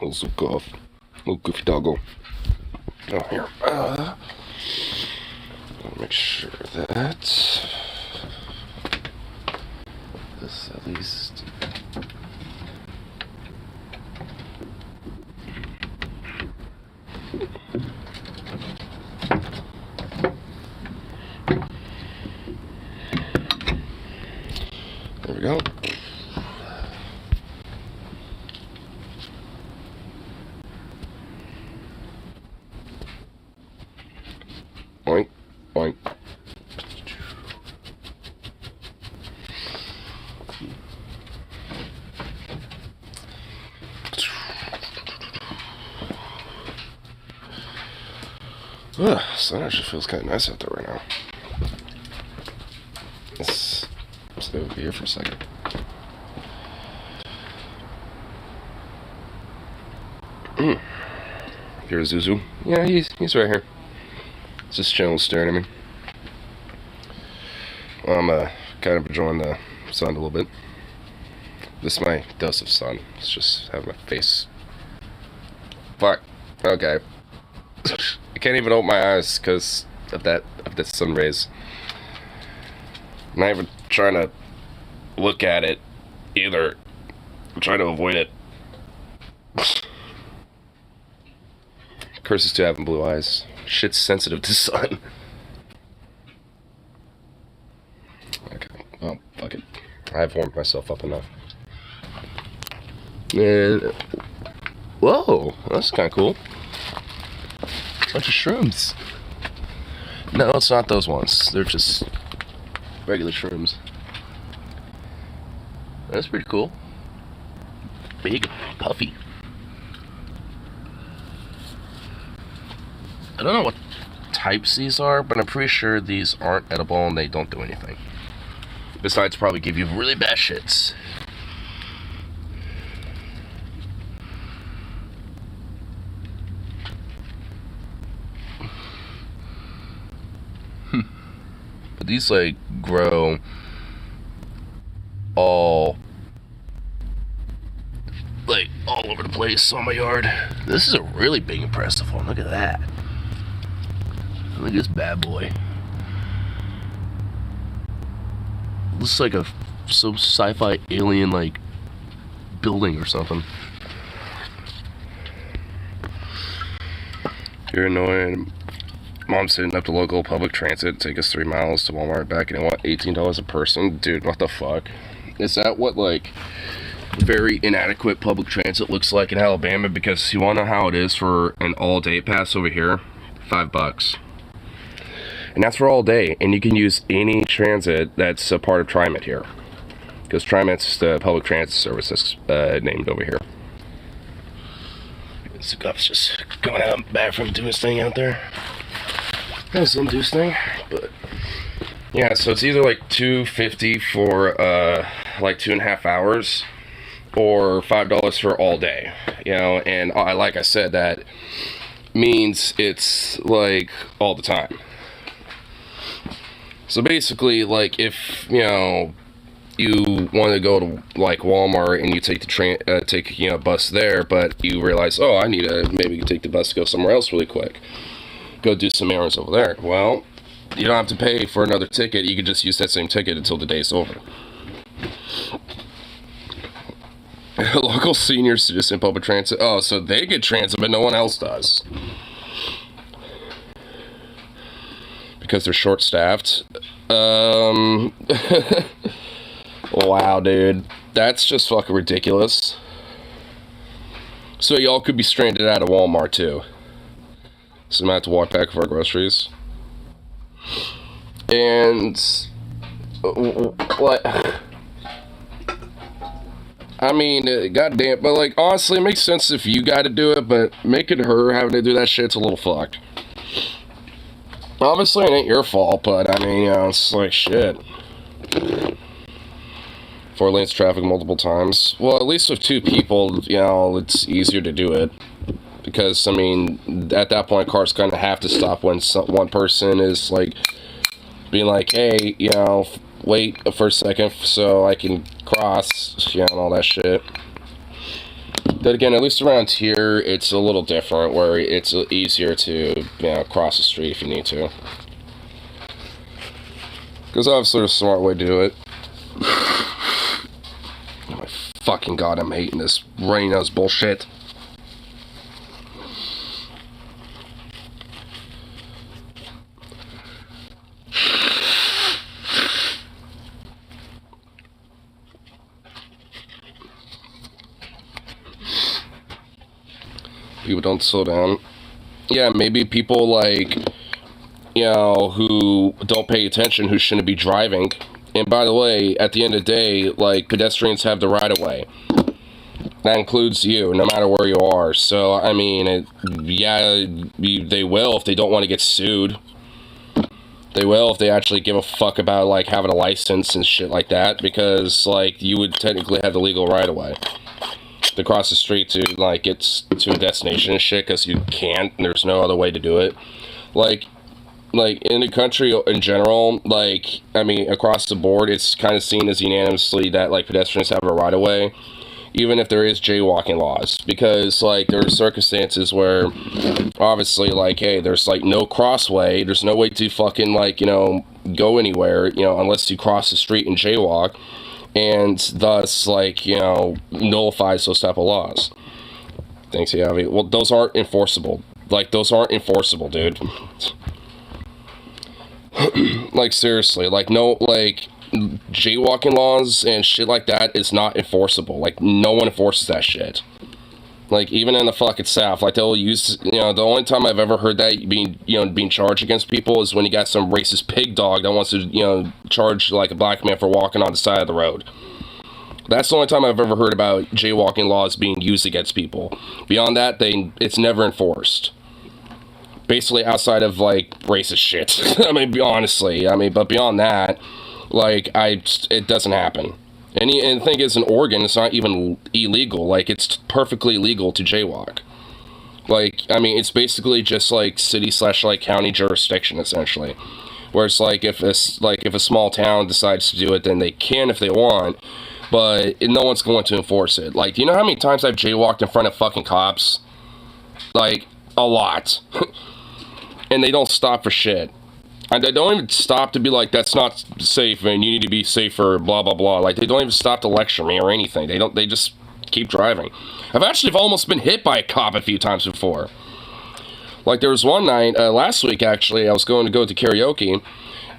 Also cough. Little goofy doggo. Oh, here. Make sure that this at least. There we go. Boink, boink. Sun actually feels kind of nice out there right now. Let's stay over here for a second. Here's Zuzu. Yeah, he's right here. Just chilling, staring at me. Well, I'm kind of enjoying the sun a little bit. This is my dose of sun. It's just have my face. Fuck. Okay. I can't even open my eyes because of the sun rays. I'm not even trying to look at it either. I'm trying to avoid it. Curses to having blue eyes. Shit's sensitive to sun. Okay. Oh, fuck it. I've warmed myself up enough. And whoa, that's kind of cool. Bunch of shrooms. No, it's not those ones. They're just regular shrooms. That's pretty cool. Big, puffy. I don't know what types these are, but I'm pretty sure these aren't edible and they don't do anything. Besides probably give you really bad shits. But these like grow all over the place on my yard. This is a really big impressive one. Look at that. Look at this bad boy. Looks like some sci-fi alien like building or something. You're annoying. Mom's hitting up the local public transit, take us 3 miles to Walmart back, and I want $18 a person. Dude, what the fuck? Is that what, like, very inadequate public transit looks like in Alabama? Because you want to know how it is for an all-day pass over here? $5. And that's for all day, and you can use any transit that's a part of TriMet here. Because TriMet's the public transit service that's named over here. So Guff's just going out back from doing his thing out there. That was some deuce thing, but yeah, so it's either like $2.50 for like 2.5 hours, or $5 for all day, you know. And like I said, that means it's like all the time. So basically, like if you know you want to go to like Walmart and you take the take a bus there, but you realize, oh, I need to maybe take the bus to go somewhere else really quick. Go do some errands over there. Well, you don't have to pay for another ticket. You can just use that same ticket until the day's over. Local senior citizen public transit. Oh, so they get transit, but no one else does. Because they're short-staffed. Wow, dude. That's just fucking ridiculous. So y'all could be stranded out of Walmart, too. So I'm gonna have to walk back for our groceries. And what? I mean, goddamn, but like honestly, it makes sense if you got to do it, but making her having to do that shit's a little fucked. Obviously, it ain't your fault, but I mean, you know, it's like shit. 4 lanes traffic multiple times. Well, at least with 2 people, you know, it's easier to do it. Because, I mean, at that point, cars kind of have to stop when one person is, like, being like, hey, you know, wait for a second so I can cross, you know, and all that shit. But again, at least around here, it's a little different, where it's easier to, you know, cross the street if you need to. Because obviously there's a smart way to do it. Oh my fucking god, I'm hating this rain nose bullshit. People don't slow down. Yeah, maybe people like, you know, who don't pay attention, who shouldn't be driving. And by the way, at the end of the day, like, pedestrians have the right of way. That includes you, no matter where you are. So, I mean, they will if they don't want to get sued. They will if they actually give a fuck about, like, having a license and shit like that. Because, like, you would technically have the legal right of way to cross the street to, like, get to a destination and shit, because you can't, and there's no other way to do it. Like, in the country in general, like, I mean, across the board, it's kind of seen as unanimously that, like, pedestrians have a right-of-way, even if there is jaywalking laws, because, like, there are circumstances where, obviously, like, hey, there's, like, no crossway, there's no way to fucking, like, you know, go anywhere, you know, unless you cross the street and jaywalk, and thus, like, you know, nullifies those type of laws. Thanks, Yavi. Well, those aren't enforceable. Like, those aren't enforceable, dude. Like, seriously, like, no, like, jaywalking laws and shit like that is not enforceable. Like, no one enforces that shit. Like, even in the fucking South, like, they'll use, you know, the only time I've ever heard that being charged against people is when you got some racist pig dog that wants to, you know, charge, like, a black man for walking on the side of the road. That's the only time I've ever heard about jaywalking laws being used against people. Beyond that, it's never enforced. Basically, outside of, like, racist shit. I mean, honestly, but beyond that, like, it doesn't happen. And the thing is, in Oregon, it's not even illegal. Like, it's perfectly legal to jaywalk. Like, I mean, it's basically just, like, city/like county jurisdiction, essentially. Where it's like, if a small town decides to do it, then they can if they want, but no one's going to enforce it. Like, do you know how many times I've jaywalked in front of fucking cops? Like, a lot. And they don't stop for shit. And they don't even stop to be like, that's not safe, and you need to be safer, blah, blah, blah. Like, they don't even stop to lecture me or anything. They just keep driving. I've actually almost been hit by a cop a few times before. Like, there was one night, last week, actually, I was going to go to karaoke,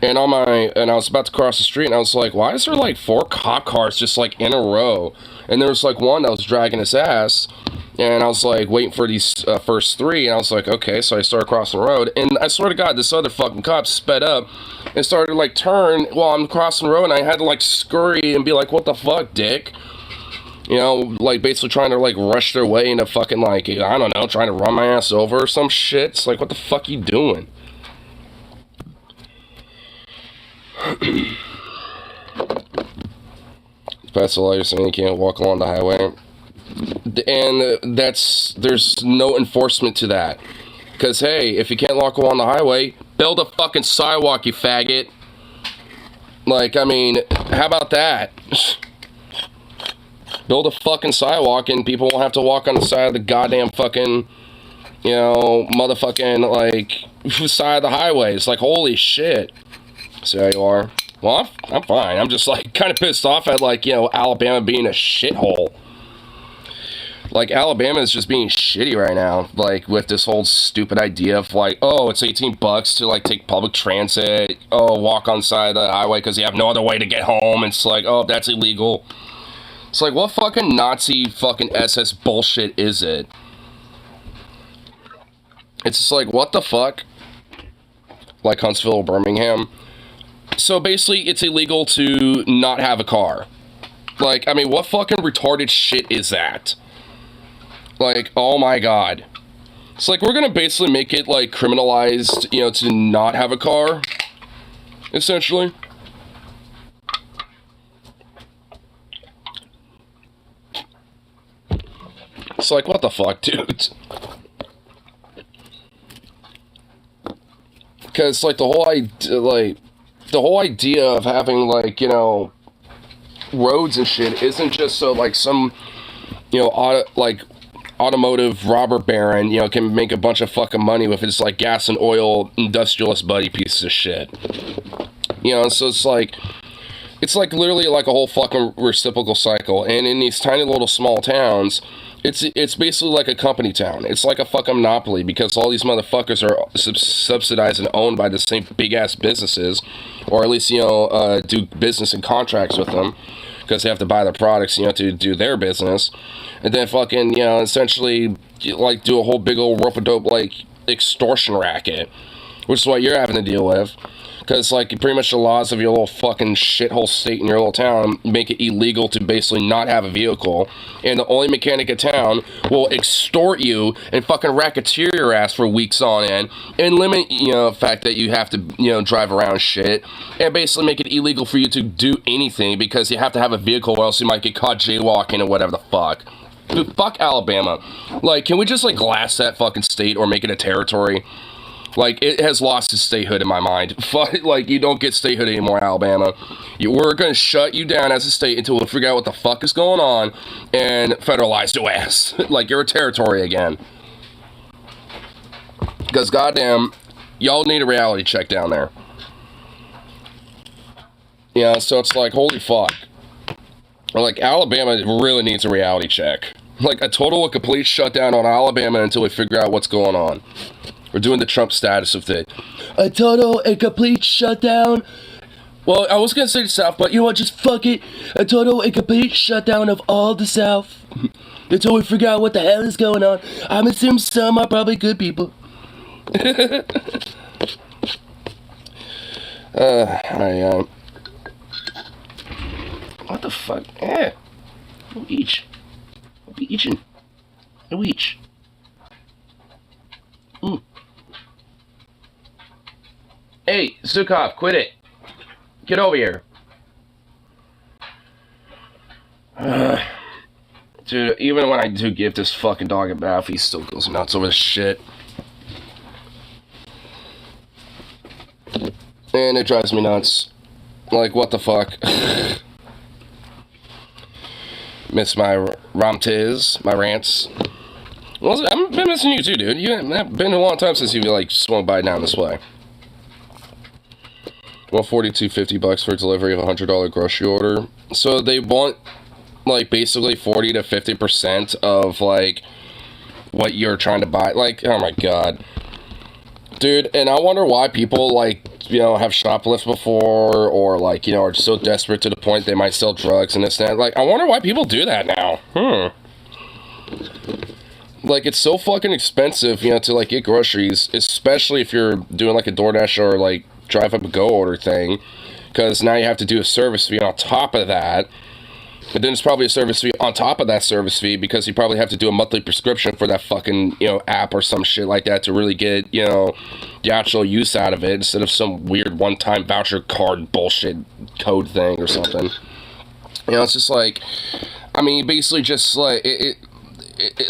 and I was about to cross the street, and I was like, why is there, like, 4 cop cars just, like, in a row? And there was, like, one that was dragging his ass, and I was, like, waiting for these first 3, and I was like, okay, so I started crossing the road, and I swear to God, this other fucking cop sped up and started to, like, turn while I'm crossing the road, and I had to, like, scurry and be like, what the fuck, dick? You know, like, basically trying to, like, rush their way into fucking, like, I don't know, trying to run my ass over or some shit. It's like, what the fuck you doing? That's the lighter saying you can't walk along the highway. And there's no enforcement to that. Because, hey, if you can't walk along the highway, build a fucking sidewalk, you faggot. Like, I mean, how about that? Build a fucking sidewalk and people won't have to walk on the side of the goddamn fucking, you know, motherfucking, like, side of the highway. It's like, holy shit. See how you are? Well, I'm fine. I'm just, like, kind of pissed off at, like, you know, Alabama being a shithole. Like, Alabama is just being shitty right now. Like, with this whole stupid idea of, like, oh, it's $18 to, like, take public transit. Oh, walk on the side of the highway because you have no other way to get home. It's like, oh, that's illegal. It's like, what fucking Nazi fucking SS bullshit is it? It's just like, what the fuck? Like Huntsville or Birmingham. So basically, it's illegal to not have a car. Like, I mean, what fucking retarded shit is that? Like, oh my god. It's like, we're gonna basically make it, like, criminalized, you know, to not have a car. Essentially. It's like, what the fuck, dude? Because, like, the whole idea, like, the whole idea of having, like, you know, roads and shit isn't just so, like, some, you know, automotive robber baron, you know, can make a bunch of fucking money with his, like, gas and oil industrialist buddy pieces of shit. You know, so it's like literally like a whole fucking reciprocal cycle. And in these tiny little small towns, it's basically like a company town. It's like a fucking monopoly, because all these motherfuckers are subsidized and owned by the same big ass businesses, or at least, you know, do business and contracts with them, because they have to buy their products, you know, to do their business. And then fucking, you know, essentially, like, do a whole big old rope-a-dope, like, extortion racket, which is what you're having to deal with. Because, like, pretty much the laws of your little fucking shithole state in your little town make it illegal to basically not have a vehicle. And the only mechanic in town will extort you and fucking racketeer your ass for weeks on end. And limit, you know, the fact that you have to, you know, drive around shit. And basically make it illegal for you to do anything, because you have to have a vehicle, or else you might get caught jaywalking or whatever the fuck. Dude, fuck Alabama. Like, can we just, like, glass that fucking state or make it a territory? Like, it has lost its statehood in my mind. Like, you don't get statehood anymore, Alabama. We're gonna shut you down as a state until we figure out what the fuck is going on and federalize your ass. Like, you're a territory again. Because, goddamn, y'all need a reality check down there. You know, so it's like, holy fuck. Like, Alabama really needs a reality check. Like, a total and complete shutdown on Alabama until we figure out what's going on. We're doing the Trump status of it. A total and complete shutdown. Well, I was gonna say the South, but you know what? Just fuck it. A total and complete shutdown of all the South. Until we figure out what the hell is going on. I'm assuming some are probably good people. What the fuck? No each. No eaching. No each. Hey, Zukov, quit it. Get over here. Dude, even when I do give this fucking dog a bath, he still goes nuts over this shit. And it drives me nuts. Like, what the fuck? Miss my ramtiz, my rants. Well, I've been missing you too, dude. It's been a long time since you, like, swung by down this way. $142.50 for delivery of a $100 grocery order. So they want, like, basically 40 to 50% of, like, what you're trying to buy. Like, oh my god. Dude, and I wonder why people, like, you know, have shoplifted before, or, like, you know, are so desperate to the point they might sell drugs and this and that. Like, I wonder why people do that now. Like, it's so fucking expensive, you know, to, like, get groceries, especially if you're doing, like, a DoorDash or, like, drive up a go order thing, because now you have to do a service fee on top of that. But then it's probably a service fee on top of that service fee, because you probably have to do a monthly prescription for that fucking, you know, app or some shit like that to really get, you know, the actual use out of it, instead of some weird one-time voucher card bullshit code thing or something. You know, it's just like, I mean, basically just like,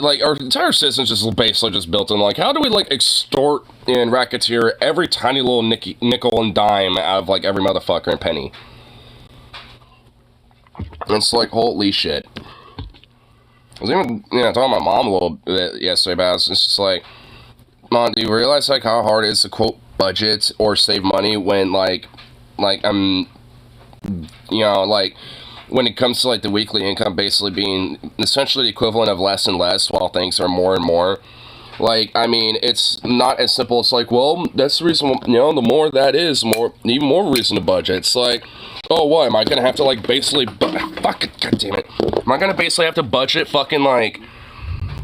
like, our entire system's just basically just built in, like, how do we, like, extort and racketeer every tiny little nickel and dime out of, like, every motherfucker and penny? And it's like, holy shit. I was even, you know, talking to my mom a little bit yesterday about it. It's just like, Mom, do you realize, like, how hard it is to, quote, budget or save money when, like, I'm, you know, like, when it comes to, like, the weekly income basically being essentially the equivalent of less and less, while things are more and more. Like, I mean, it's not as simple. It's like, well, that's the reason, you know, the more that is, even more reason to budget. It's like, oh, what, am I gonna have to, like, basically, fuck it, god damn it. Am I gonna basically have to budget fucking, like,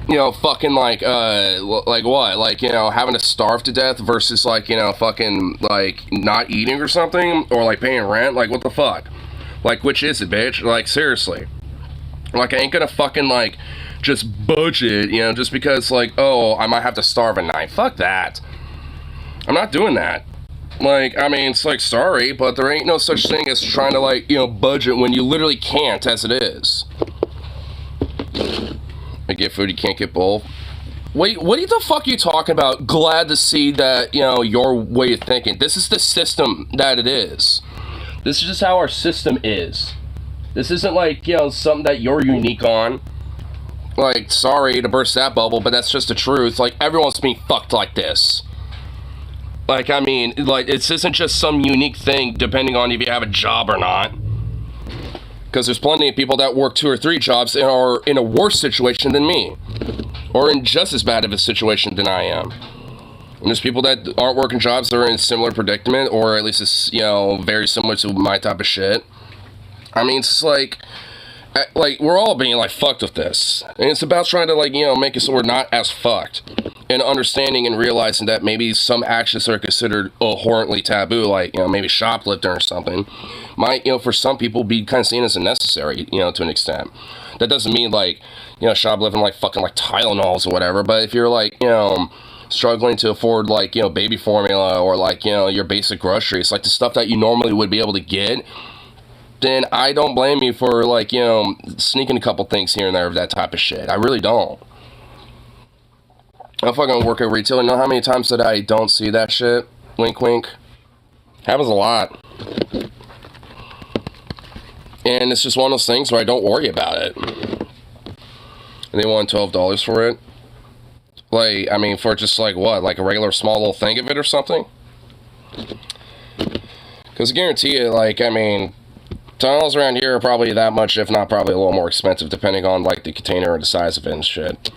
you know, fucking, like what? Like, you know, having to starve to death versus, like, you know, fucking, like, not eating or something? Or, like, paying rent? Like, what the fuck? Like, which is it, bitch? Like, seriously. Like, I ain't gonna fucking, like, just budget, you know, just because, like, oh, I might have to starve at night. Fuck that. I'm not doing that. Like, I mean, it's like, sorry, but there ain't no such thing as trying to, like, you know, budget when you literally can't as it is. I get food, you can't get both. Wait, what the fuck are you talking about? Glad to see that, you know, your way of thinking. This is the system that it is. This is just how our system is. This isn't like, you know, something that you're unique on. Like, sorry to burst that bubble, but that's just the truth. Like, everyone's being fucked like this. Like, I mean, like, this isn't just some unique thing depending on if you have a job or not. Because there's plenty of people that work 2 or 3 jobs and are in a worse situation than me. Or in just as bad of a situation than I am. And there's people that aren't working jobs that are in a similar predicament, or at least it's, you know, very similar to my type of shit. I mean, it's like, we're all being, like, fucked with this. And it's about trying to, like, you know, make it so we're not as fucked. And understanding and realizing that maybe some actions that are considered abhorrently taboo, like, you know, maybe shoplifting or something, might, you know, for some people be kind of seen as unnecessary, you know, to an extent. That doesn't mean, like, you know, shoplifting, like, fucking, like, Tylenols or whatever, but if you're, like, you know, struggling to afford, like, you know, baby formula or, like, you know, your basic groceries, like, the stuff that you normally would be able to get, then I don't blame you for, like, you know, sneaking a couple things here and there of that type of shit. I really don't. I fucking work at retail. You know how many times that I don't see that shit? Wink, wink. Happens a lot. And it's just one of those things where I don't worry about it. And they want $12 for it. Like, I mean, for just, like, what? Like a regular small little thing of it or something? Because I guarantee you, like, I mean, tunnels around here are probably that much, if not probably a little more expensive, depending on, like, the container or the size of it and shit.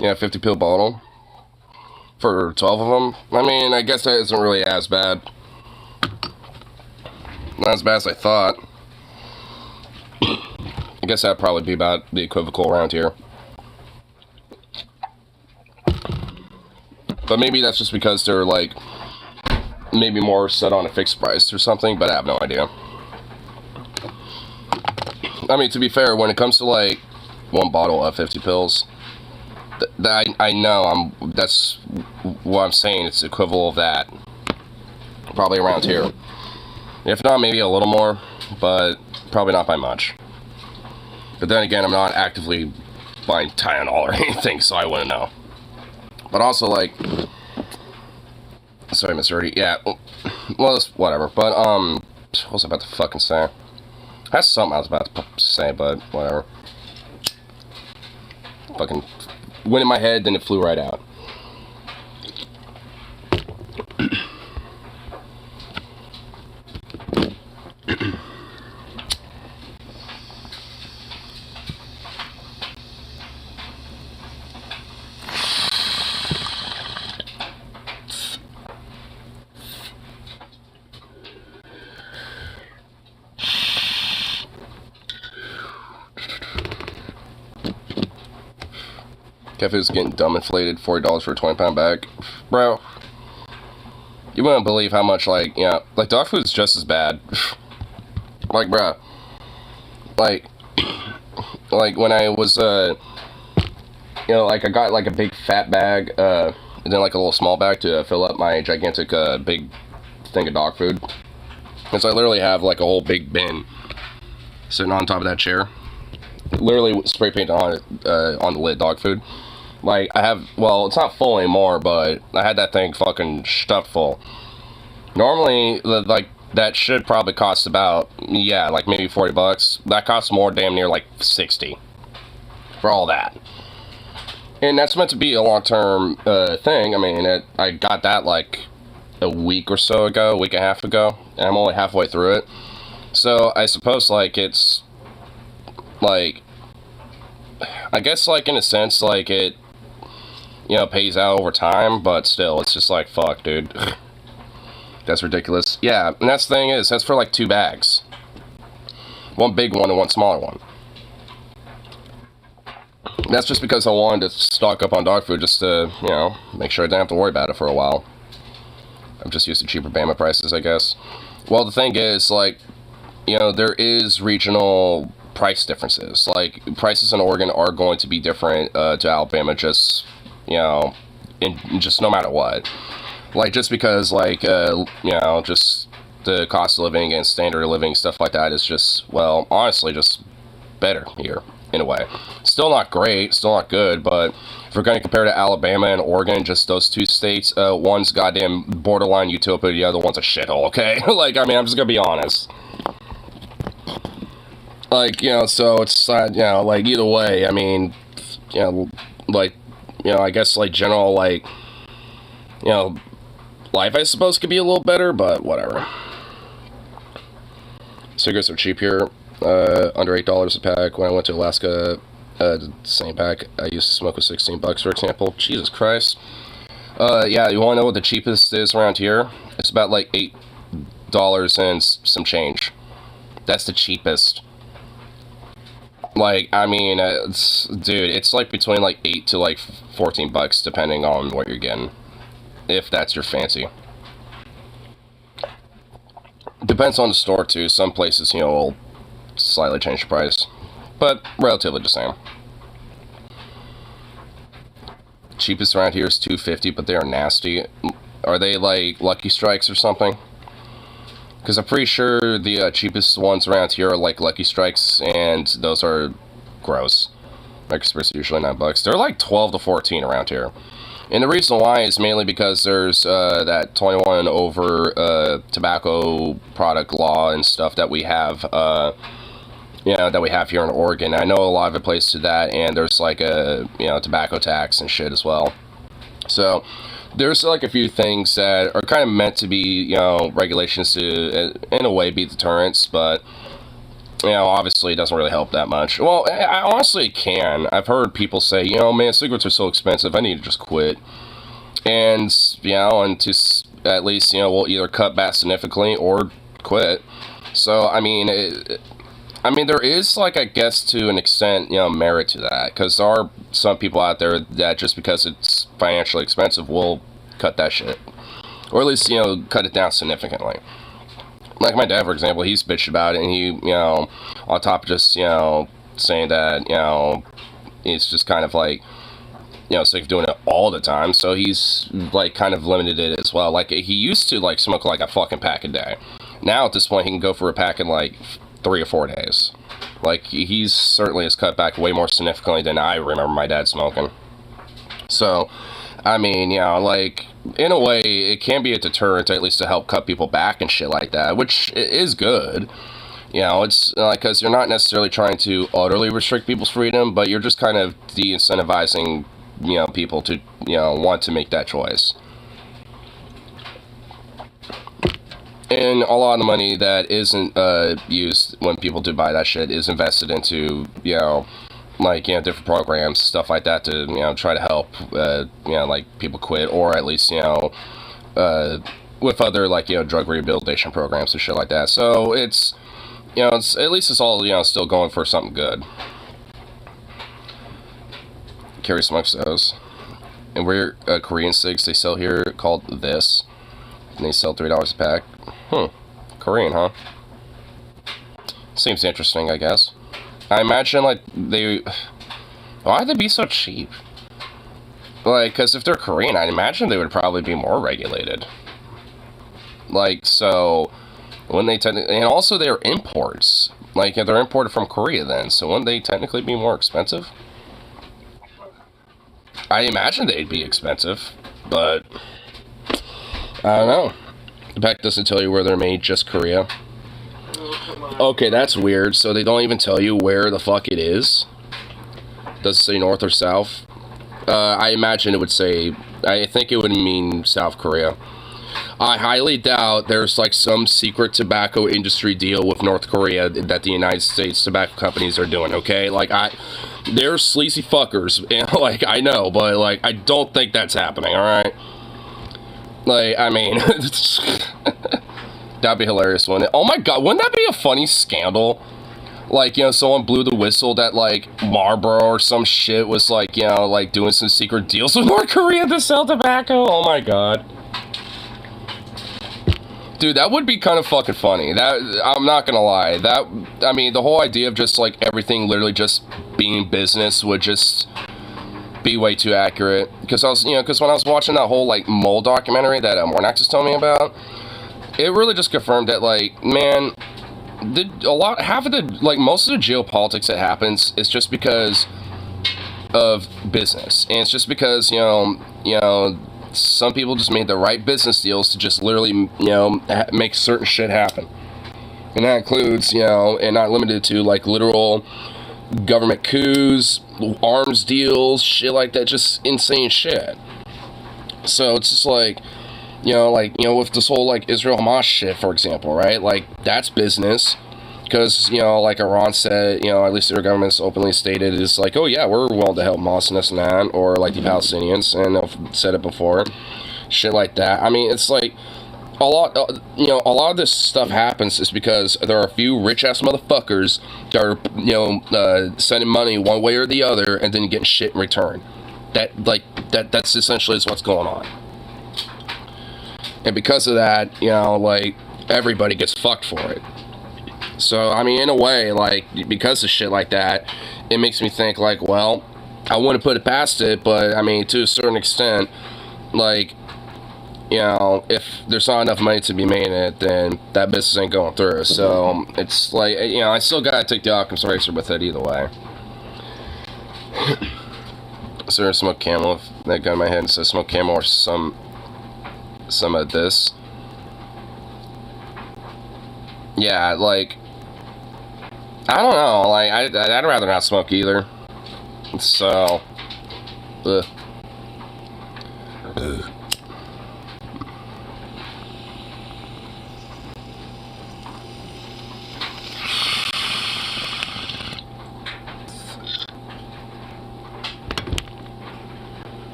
Yeah, 50 pill bottle for 12 of them. I mean, I guess that isn't really as bad. Not as bad as I thought. I guess that'd probably be about the equivocal around here. But maybe that's just because they're, like, maybe more set on a fixed price or something, but I have no idea. I mean, to be fair, when it comes to, like, one bottle of 50 pills, I know that's what I'm saying, it's the equivalent of that. Probably around here. If not, maybe a little more, but probably not by much. But then again, I'm not actively buying Tylenol or anything, so I wouldn't know. But also, like, sorry, Mr. Erdy, yeah, well, it's whatever, but, what was I about to fucking say? That's something I was about to say, but whatever. Fucking went in my head, then it flew right out. Cafe's getting dumb inflated, $40 for a 20-pound bag. Bro, you wouldn't believe how much, like, yeah, like, dog food's just as bad. Like, bro, like, when I was, you know, like, I got, like, a big fat bag, and then, like, a little small bag to fill up my gigantic, big thing of dog food. And so I literally have, like, a whole big bin sitting on top of that chair. Literally spray painted on it, on the lid, dog food. Like, I have, well, it's not full anymore, but I had that thing fucking stuffed full. Normally, like, that should probably cost about, yeah, like maybe $40. That costs more, damn near like 60 for all that. And that's meant to be a long-term thing. I mean, I got that like a week or so ago, a week and a half ago, and I'm only halfway through it. So I suppose, like, it's, like, I guess, like, in a sense, like, it, you know, pays out over time, but still, it's just like, fuck, dude. That's ridiculous. Yeah, and that's the thing is, that's for like 2 bags. One big one and one smaller one. And that's just because I wanted to stock up on dog food just to, you know, make sure I didn't have to worry about it for a while. I'm just used to cheaper Bama prices, I guess. Well, the thing is, like, you know, there is regional price differences. Like, prices in Oregon are going to be different to Alabama, just, you know, just no matter what. Like, just because, like, you know, just the cost of living and standard of living, stuff like that is just, well, honestly, just better here, in a way. Still not great, still not good, but if we're going to compare to Alabama and Oregon, just those 2 states, one's goddamn borderline utopia, the other one's a shithole, okay? Like, I mean, I'm just going to be honest. Like, you know, so it's, you know, like, either way, I mean, you know, like, you know, I guess, like, general, like, you know, life, I suppose, could be a little better, but whatever. Cigarettes are cheap here, under $8 a pack. When I went to Alaska, the same pack I used to smoke was $16, for example. Jesus Christ. Yeah, you want to know what the cheapest is around here? It's about, like, $8 and some change. That's the cheapest. Like, I mean, dude, it's, like, between, like, 8 to, like, $14, depending on what you're getting. If that's your fancy. Depends on the store, too. Some places, you know, will slightly change the price. But relatively the same. Cheapest around here is $2.50, but they are nasty. Are they, like, Lucky Strikes or something? Because I'm pretty sure the cheapest ones around here are, like, Lucky Strikes, and those are gross. Like, it's usually $9. They're, like, 12 to 14 around here. And the reason why is mainly because there's that 21 over tobacco product law and stuff that we have, you know, that we have here in Oregon. I know a lot of it plays to that, and there's like a, you know, tobacco tax and shit as well. So there's like a few things that are kind of meant to be, you know, regulations to, in a way, be deterrents, but, you know, obviously it doesn't really help that much. Well, I honestly can. I've heard people say, you know, man, cigarettes are so expensive, I need to just quit. And, you know, and to at least, you know, we'll either cut back significantly or quit. So, I mean, there is, like, I guess, to an extent, you know, merit to that. Because there are some people out there that just because it's financially expensive will cut that shit. Or at least, you know, cut it down significantly. Like my dad, for example, he's bitched about it, and he, you know, on top of just, you know, saying that, you know, he's just kind of like, you know, sick of doing it all the time, so he's, like, kind of limited it as well. Like, he used to, like, smoke, like, a fucking pack a day. Now, at this point, he can go for a pack in, like, 3 or 4 days. Like, he's certainly has cut back way more significantly than I remember my dad smoking. So, I mean, you know, like, in a way, it can be a deterrent, at least to help cut people back and shit like that, which is good. You know, it's like, because you're not necessarily trying to utterly restrict people's freedom, but you're just kind of de-incentivizing, you know, people to, you know, want to make that choice. And a lot of the money that isn't used when people do buy that shit is invested into, you know, like, you know, different programs, stuff like that to, you know, try to help, you know, like, people quit, or at least, you know, with other, like, you know, drug rehabilitation programs and shit like that. So it's, you know, it's, at least it's all, you know, still going for something good. Carry smokes those. And we're Korean cigs they sell here called This. And they sell $3 a pack. Korean, huh? Seems interesting, I guess. I imagine, like, why'd they be so cheap? Like, because if they're Korean, I'd imagine they would probably be more regulated. Like, so, when they and also they're imports. Like, they're imported from Korea then, so wouldn't they technically be more expensive? I imagine they'd be expensive, but I don't know. The pack doesn't tell you where they're made, just Korea. Okay, that's weird. So they don't even tell you where the fuck it is? Does it say north or south? I imagine it would say, I think it would mean South Korea. I highly doubt there's like some secret tobacco industry deal with North Korea that the United States tobacco companies are doing, okay? Like, they're sleazy fuckers, and, like, I know, but, like, I don't think that's happening, alright? Like, I mean, that'd be hilarious, wouldn't it? Oh my god, wouldn't that be a funny scandal? Like, you know, someone blew the whistle that, like, Marlboro or some shit was, like, you know, like, doing some secret deals with North Korea to sell tobacco. Oh my god. Dude, that would be kind of fucking funny. That, I'm not gonna lie. That, I mean, the whole idea of just, like, everything literally just being business would just be way too accurate. Because I was, you know, because when I was watching that whole, like, mole documentary that Mornax was telling me about, it really just confirmed that, like, man, half of the, like, most of the geopolitics that happens is just because of business. And it's just because, you know, some people just made the right business deals to just literally, you know, make certain shit happen. And that includes, you know, and not limited to, like, literal government coups, arms deals, shit like that, just insane shit. So it's just like, you know, with this whole, like, Israel-Hamas shit, for example, right? Like, that's business. Because, you know, like Iran said, you know, at least their government's openly stated, is like, oh yeah, we're willing to help Hamas and this and that, or like the Palestinians, and they've said it before, shit like that. I mean, it's like, a lot of this stuff happens is because there are a few rich-ass motherfuckers that are, you know, sending money one way or the other, and then getting shit in return. That's essentially is what's going on. And because of that, you know, like, everybody gets fucked for it. So, I mean, in a way, like, because of shit like that, it makes me think, like, well, I wouldn't put it past it, but, I mean, to a certain extent, like, you know, if there's not enough money to be made in it, then that business ain't going through. So, it's like, you know, I still gotta take the Occam's razor with it either way. So, there's smoke camel, if that gun in my head and says smoke camel or some of this. Yeah, like, I don't know, like, I'd rather not smoke either. So, ugh.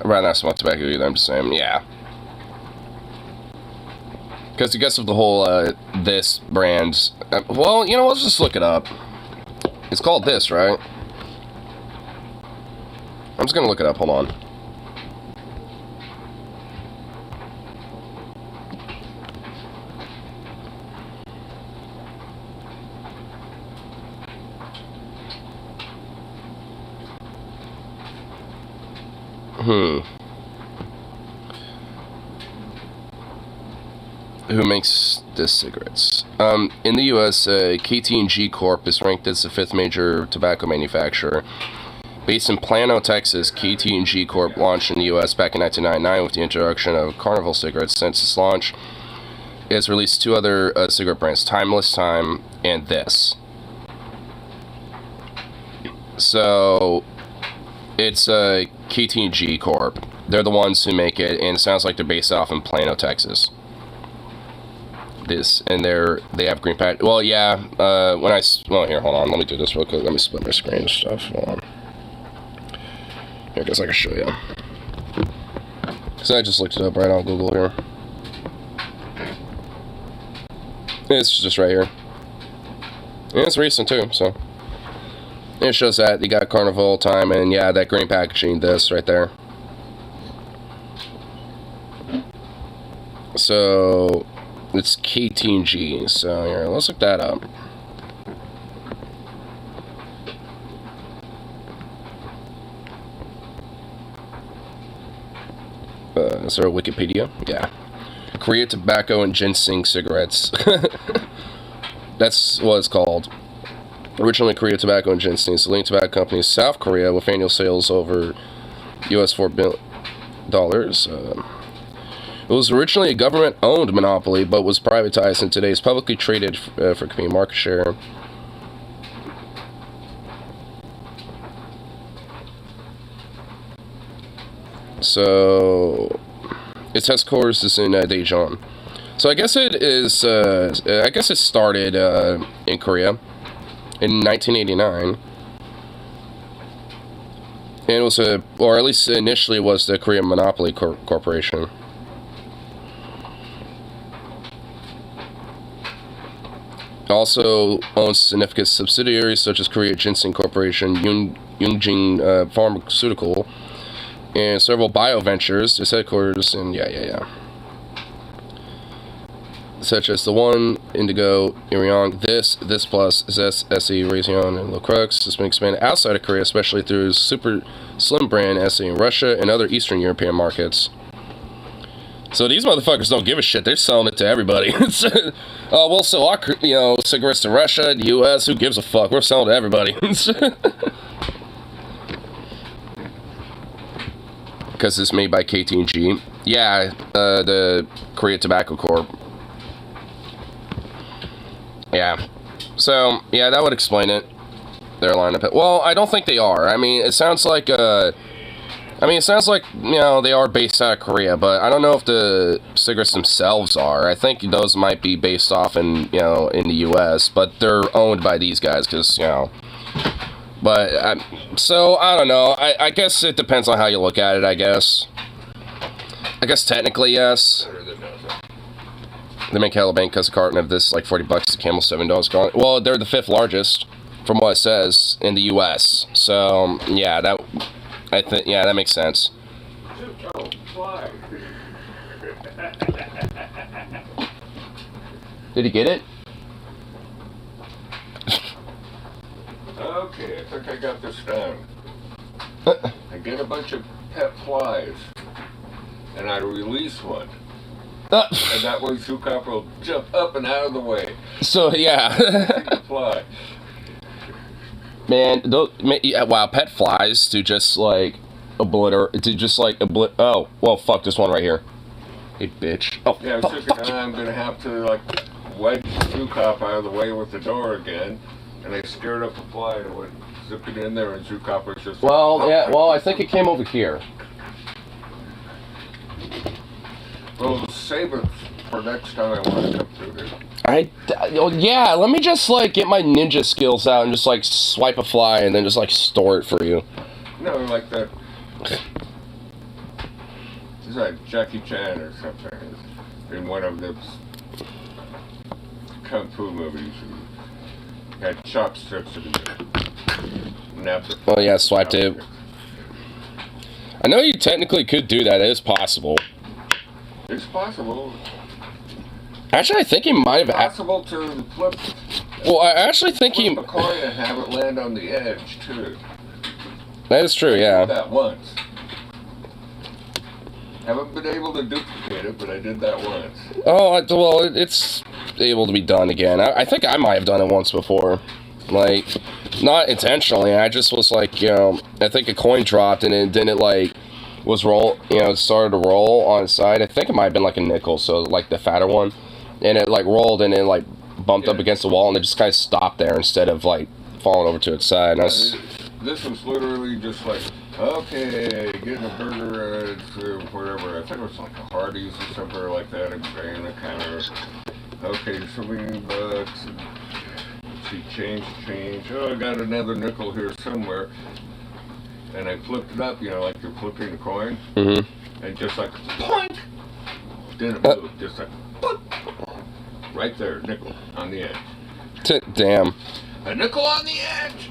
I'd rather not smoke tobacco either, I'm just saying, yeah. Because I guess of the whole, this brand, well, you know, let's just look it up. It's called this, right? I'm just gonna look it up, hold on. Who makes this cigarettes? In the U.S., KT&G Corp is ranked as the 5th major tobacco manufacturer. Based in Plano, Texas, KT&G Corp launched in the U.S. back in 1999 with the introduction of Carnival cigarettes. Since its launch, it has released 2 other cigarette brands, Timeless Time and This. So, it's KT&G Corp. They're the ones who make it, and it sounds like they're based off in Plano, Texas. This, and they have green pack. Well, yeah, here, hold on, let me do this real quick. Let me split my screen and stuff. Hold on. Here, I guess I can show you. So I just looked it up right on Google here. It's just right here. And it's recent too, so. And it shows that you got Carnival Time and yeah, that green packaging, this right there. So it's KT&G. So here, let's look that up. Is there a Wikipedia? Yeah. Korea Tobacco and Ginseng Cigarettes. That's what it's called. Originally Korea Tobacco and Ginseng is the leading tobacco company in South Korea with annual sales over US $4 billion. It was originally a government-owned monopoly, but was privatized and today is publicly traded for competing market share. So, its headquarters is in Daejeon. So I guess it is. I guess it started in Korea in 1989, And it was or at least initially was the Korean Monopoly Corporation. Also owns significant subsidiaries such as Korea Ginseng Corporation, Yungjin Pharmaceutical, and several bioventures. Its headquarters in such as the One, Indigo, Irion, This Plus, Zest, SE, Razion, and Locrux has been expanded outside of Korea, especially through Super Slim brand SE in Russia and other Eastern European markets. So these motherfuckers don't give a shit. They're selling it to everybody. We'll sell our, cigarettes to Russia, the U.S. Who gives a fuck? We're selling to everybody. Because it's made by KT&G. Yeah, the Korea Tobacco Corp. Yeah. So, yeah, that would explain it. Their lineup. Well, I don't think they are. I mean, it sounds like, they are based out of Korea, but I don't know if the cigarettes themselves are. I think those might be based off in the U.S., but they're owned by these guys, because, But, so, I don't know. I guess it depends on how you look at it, I guess. I guess technically, yes. They make hella bank because a carton of this, like, $40, Camel $7. Well, they're the 5th largest, from what it says, in the U.S. So, yeah, that makes sense. Did he get it? Okay, I think I got this down. I get a bunch of pet flies, and I release one. And that way Zukop will jump up and out of the way. So, yeah. Fly. Man, wow, pet flies do just, like, oh, well, fuck, this one right here. Hey, bitch. Oh, yeah, I'm gonna have to, like, wedge Zukop out of the way with the door again. And I scared up the fly and went zipping in there, and Zukop was just... Well, I think it came over here. Well, save it for next time I want to come through here. Yeah, let me just, like, get my ninja skills out and just, like, swipe a fly and then just, like, store it for you. No, like that... It's like Jackie Chan or something in one of the kung fu movies. Had chopsticks and napped it. Oh yeah, swiped it. I know you technically could do that. It is possible. It's possible. Actually, I think he might have. It's possible to flip. Well, I actually think flip a coin and have it land on the edge too. That is true. Yeah. I did that once. Haven't been able to duplicate it, but I did that once. Oh, well, it's able to be done again. I think I might have done it once before. Like, not intentionally. I just was like, I think a coin dropped and it didn't, like, it started to roll on its side. I think it might have been like a nickel, so, like, the fatter one. And it, like, rolled and it, like, bumped up against the wall and it just kind of stopped there instead of, like, falling over to its side. And this was literally just like, okay, getting a burger at wherever. I think it was like a Hardee's or something like that. And paying the counter. Okay, so many bucks. Let's see, change. Oh, I got another nickel here somewhere. And I flipped it up, like you're flipping a coin. Mm-hmm. And just like, poink! Didn't move. Just like, boop! Right there, nickel on the edge. Damn. A nickel on the edge!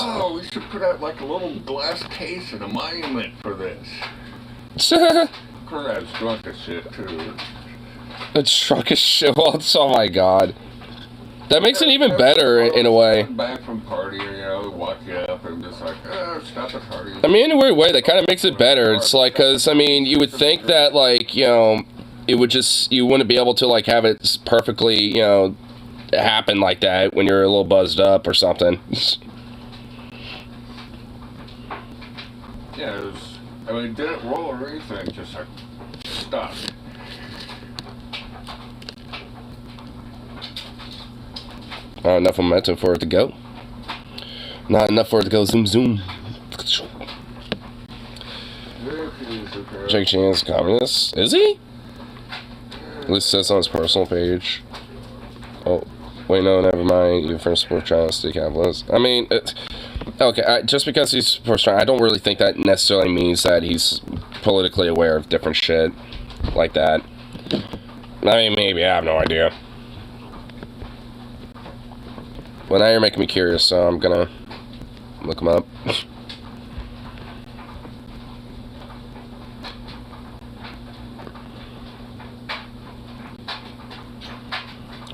Oh, we should put out like a little glass case and a monument for this. Of course, I was drunk as shit too. It's drunk as shit. Oh my god. That makes it even better in a way. Back from partying, walking up and just like, stop at party. I mean, in a weird way, that kind of makes it better. It's like, because, I mean, you would think that, like, it would just, you wouldn't be able to, like, have it perfectly, happen like that when you're a little buzzed up or something. Yeah, it was, it didn't roll or anything, just like, stop. Not enough momentum for it to go. Not enough for it to go zoom zoom. Jake Chan's communist. Is he? At least it says on his personal page. Oh. Wait, no, never mind. Even for sports channels, stay capitalist. I mean, okay, just because he's sports channel, I don't really think that necessarily means that he's politically aware of different shit like that. I mean, maybe, I have no idea. Well, now you're making me curious, so I'm gonna look him up.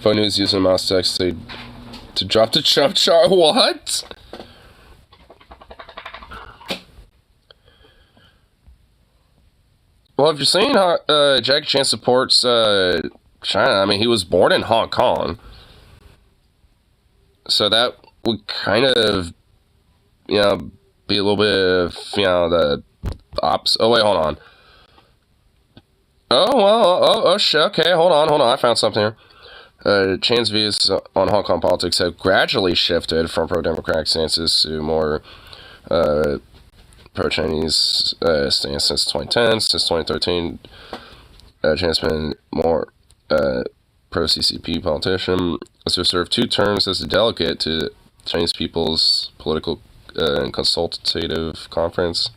Phone news using mouse text to drop the Trump chart. What? Well, if you're saying Jackie Chan supports China, I mean, he was born in Hong Kong. So that would kind of, be a little bit of, the ops. Oh, wait, hold on. Oh, well, oh, shit, okay, hold on, I found something here. Chan's views on Hong Kong politics have gradually shifted from pro-democratic stances to more pro-Chinese stance since 2010. Since 2013, Chan's been more pro-CCP politician. So served 2 terms as a delegate to Chinese People's Political and Consultative Conference.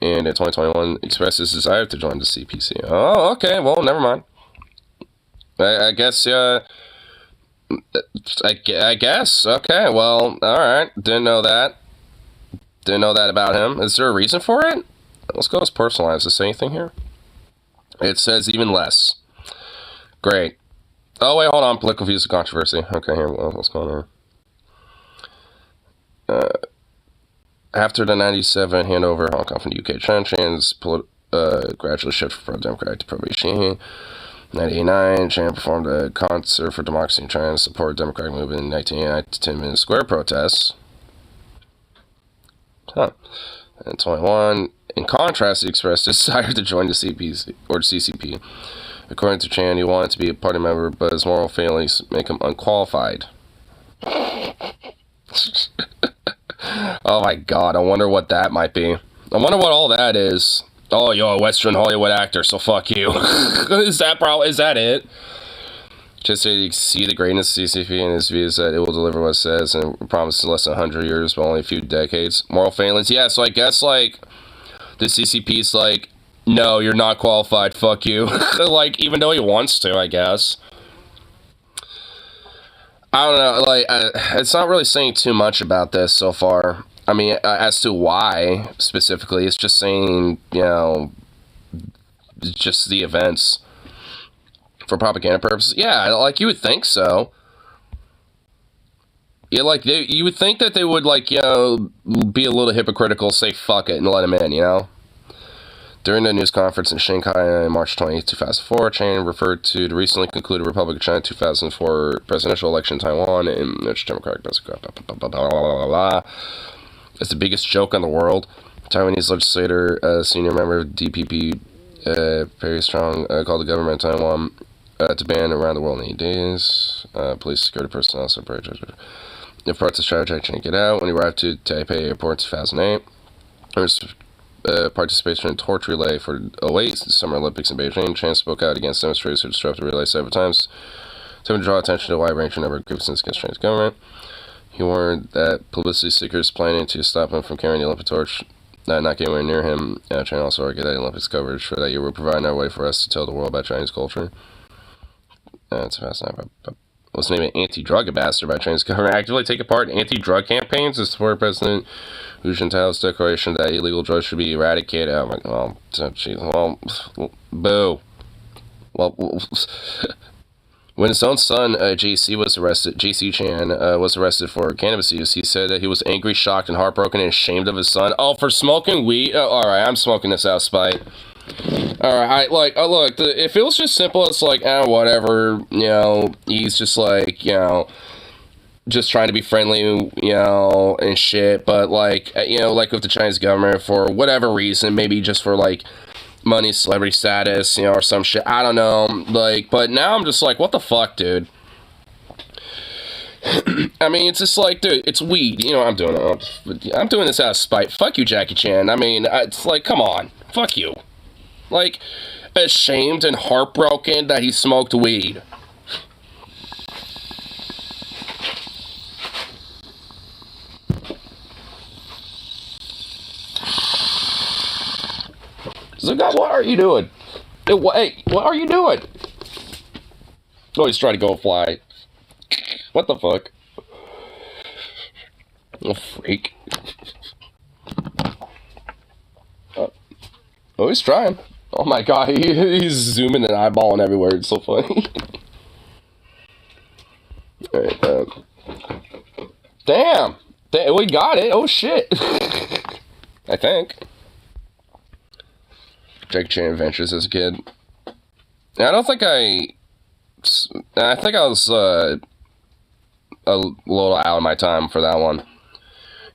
And in 2021, expressed his desire to join the CPC. Oh, okay, well, never mind. I guess, I guess. Okay, well, alright. Didn't know that about him. Is there a reason for it? Let's go to his personal life. Does it say anything here? It says even less. Great. Oh, wait, hold on. Political views of controversy. Okay, here, what's going on? After the 97 handover of Hong Kong from the UK, Chan's gradually shifted from pro-democratic to pro-Beijing. 1989, Chan performed a concert for democracy in China, supported the democratic movement in 1989 to 10-minute square protests. And 21, in contrast, he expressed his desire to join the CPC or CCP. According to Chan, he wanted to be a party member, but his moral failings make him unqualified. Oh my god, I wonder what that might be. I wonder what all that is. Oh, you're a Western Hollywood actor, so fuck you. Is that it? Just to see the greatness of CCP and his views that it will deliver what it says and promises less than 100 years, but only a few decades. Moral failings, yeah, so I guess, the CCP's no, you're not qualified, fuck you. Even though he wants to, I guess. I don't know, it's not really saying too much about this so far. I mean, as to why, specifically, it's just saying, just the events for propaganda purposes. Yeah, you would think so. Yeah, you would think that they would, be a little hypocritical, say fuck it, and let him in, During the news conference in Shanghai on March 20, 2004, Chan referred to the recently concluded Republic of China 2004 presidential election in Taiwan, in which Democratic it's the biggest joke in the world. Taiwanese legislator, senior member of DPP, Perry Strong, called the government of Taiwan to ban around the world in 8 days. Police security personnel separated. The protest strategy didn't get out. When he arrived to Taipei Airport in 2008, there was participation in torch relay for the 08 Summer Olympics in Beijing. Chan spoke out against demonstrators who disrupted the relay several times, to draw attention to a wide-ranging number of grievances against Chinese government. He warned that publicity seekers planning to stop him from carrying the Olympic torch, not getting anywhere near him. Chan also argued that Olympics coverage for that year would provide another way for us to tell the world about Chinese culture. It's fascinating. Was named an anti-drug ambassador by Chinese government, actively taking part in anti-drug campaigns to support President Hu Jintao's declaration that illegal drugs should be eradicated. Oh my god, boo. Well, when his own son, JC Chan, was arrested for cannabis use, he said that he was angry, shocked, and heartbroken and ashamed of his son. Oh, for smoking weed? Oh, alright, I'm smoking this out of spite. Alright, look, if it was just simple, it's whatever, he's just just trying to be friendly, and shit, but with the Chinese government, for whatever reason, maybe just for, money, celebrity status, or some shit, I don't know, but now I'm just what the fuck, dude? I mean, it's just dude, it's weed, I'm doing this out of spite. Fuck you, Jackie Chan. I mean, it's come on, fuck you. Ashamed and heartbroken that he smoked weed. So, God, what are you doing? Hey, what are you doing? Oh, he's trying to go fly. What the fuck? Oh, freak. Oh, he's trying. Oh my god, he's zooming and eyeballing everywhere. It's so funny. Alright, damn! We got it! Oh shit! I think. Jackie Chan Adventures as a kid. I don't think I think I was a little out of my time for that one.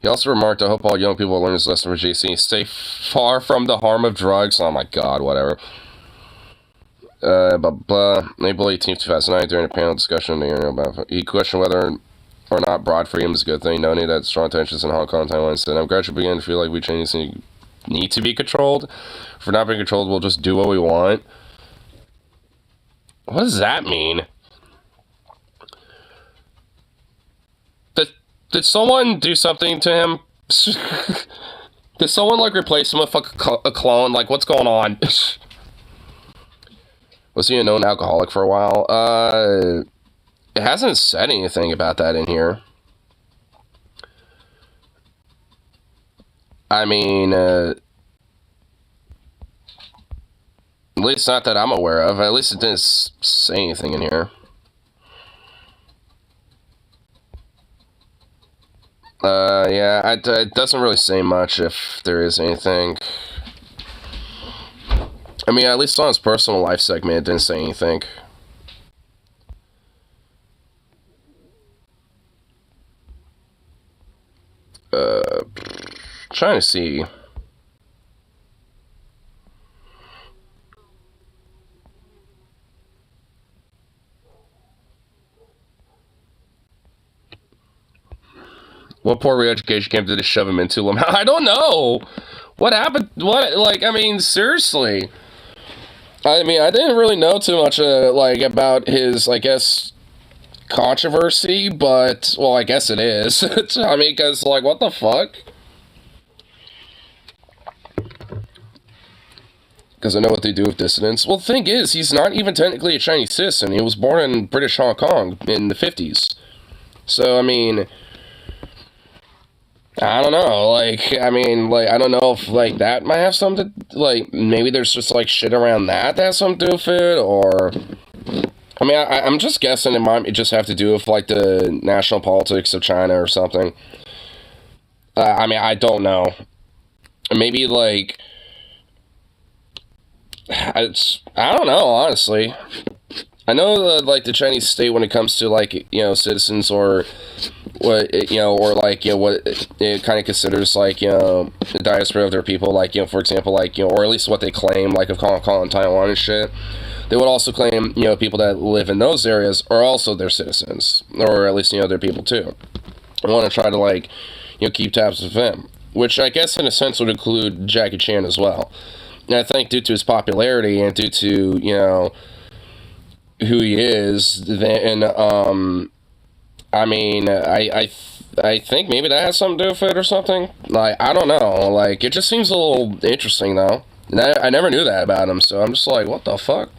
He also remarked, I hope all young people learn this lesson from JC. Stay far from the harm of drugs. Oh my god, whatever. Blah, blah. April 18th, 2009, during a panel discussion, he questioned whether or not broad freedom is a good thing, noting that strong tensions in Hong Kong and Taiwan said, I'm gradually beginning to feel like we Chinese need to be controlled. If we're not being controlled, we'll just do what we want. What does that mean? Did someone do something to him? Did someone, like, replace him with a clone? Like, what's going on? Was he a known alcoholic for a while? It hasn't said anything about that in here. I mean, at least not that I'm aware of. At least it didn't say anything in here. Yeah, it doesn't really say much if there is anything. I mean, at least on his personal life segment, it didn't say anything. Trying to see. What poor re-education camp did it shove him into? I don't know. What happened? What, like, I mean, seriously. I mean, I didn't really know too much, like, about his, I guess, controversy, but, well, I guess it is. I mean, because, like, what the fuck? Because I know what they do with dissidents. Well, the thing is, he's not even technically a Chinese citizen. He was born in British Hong Kong in the 50s. So, I mean, I don't know, like, I mean, like, I don't know if, like, that might have something, like, maybe there's just, like, shit around that has something to do with it, or, I mean, I'm just guessing it might just have to do with, like, the national politics of China or something. I mean, I don't know. Maybe, like, I don't know, honestly. I know, like, the Chinese state, when it comes to, like, you know, citizens or what, you know, or, like, you know, what it kind of considers, like, you know, the diaspora of their people, like, you know, for example, like, you know, or at least what they claim, like, of Hong Kong and Taiwan and shit. They would also claim, you know, people that live in those areas are also their citizens, or at least, you know, their people, too. I want to try to, like, you know, keep tabs with them, which I guess, in a sense, would include Jackie Chan as well. And I think due to his popularity and due to, you know, who he is, then, I mean, I think maybe that has something to do with it or something. Like, I don't know. Like, it just seems a little interesting, though. And I never knew that about him, so I'm just like, what the fuck?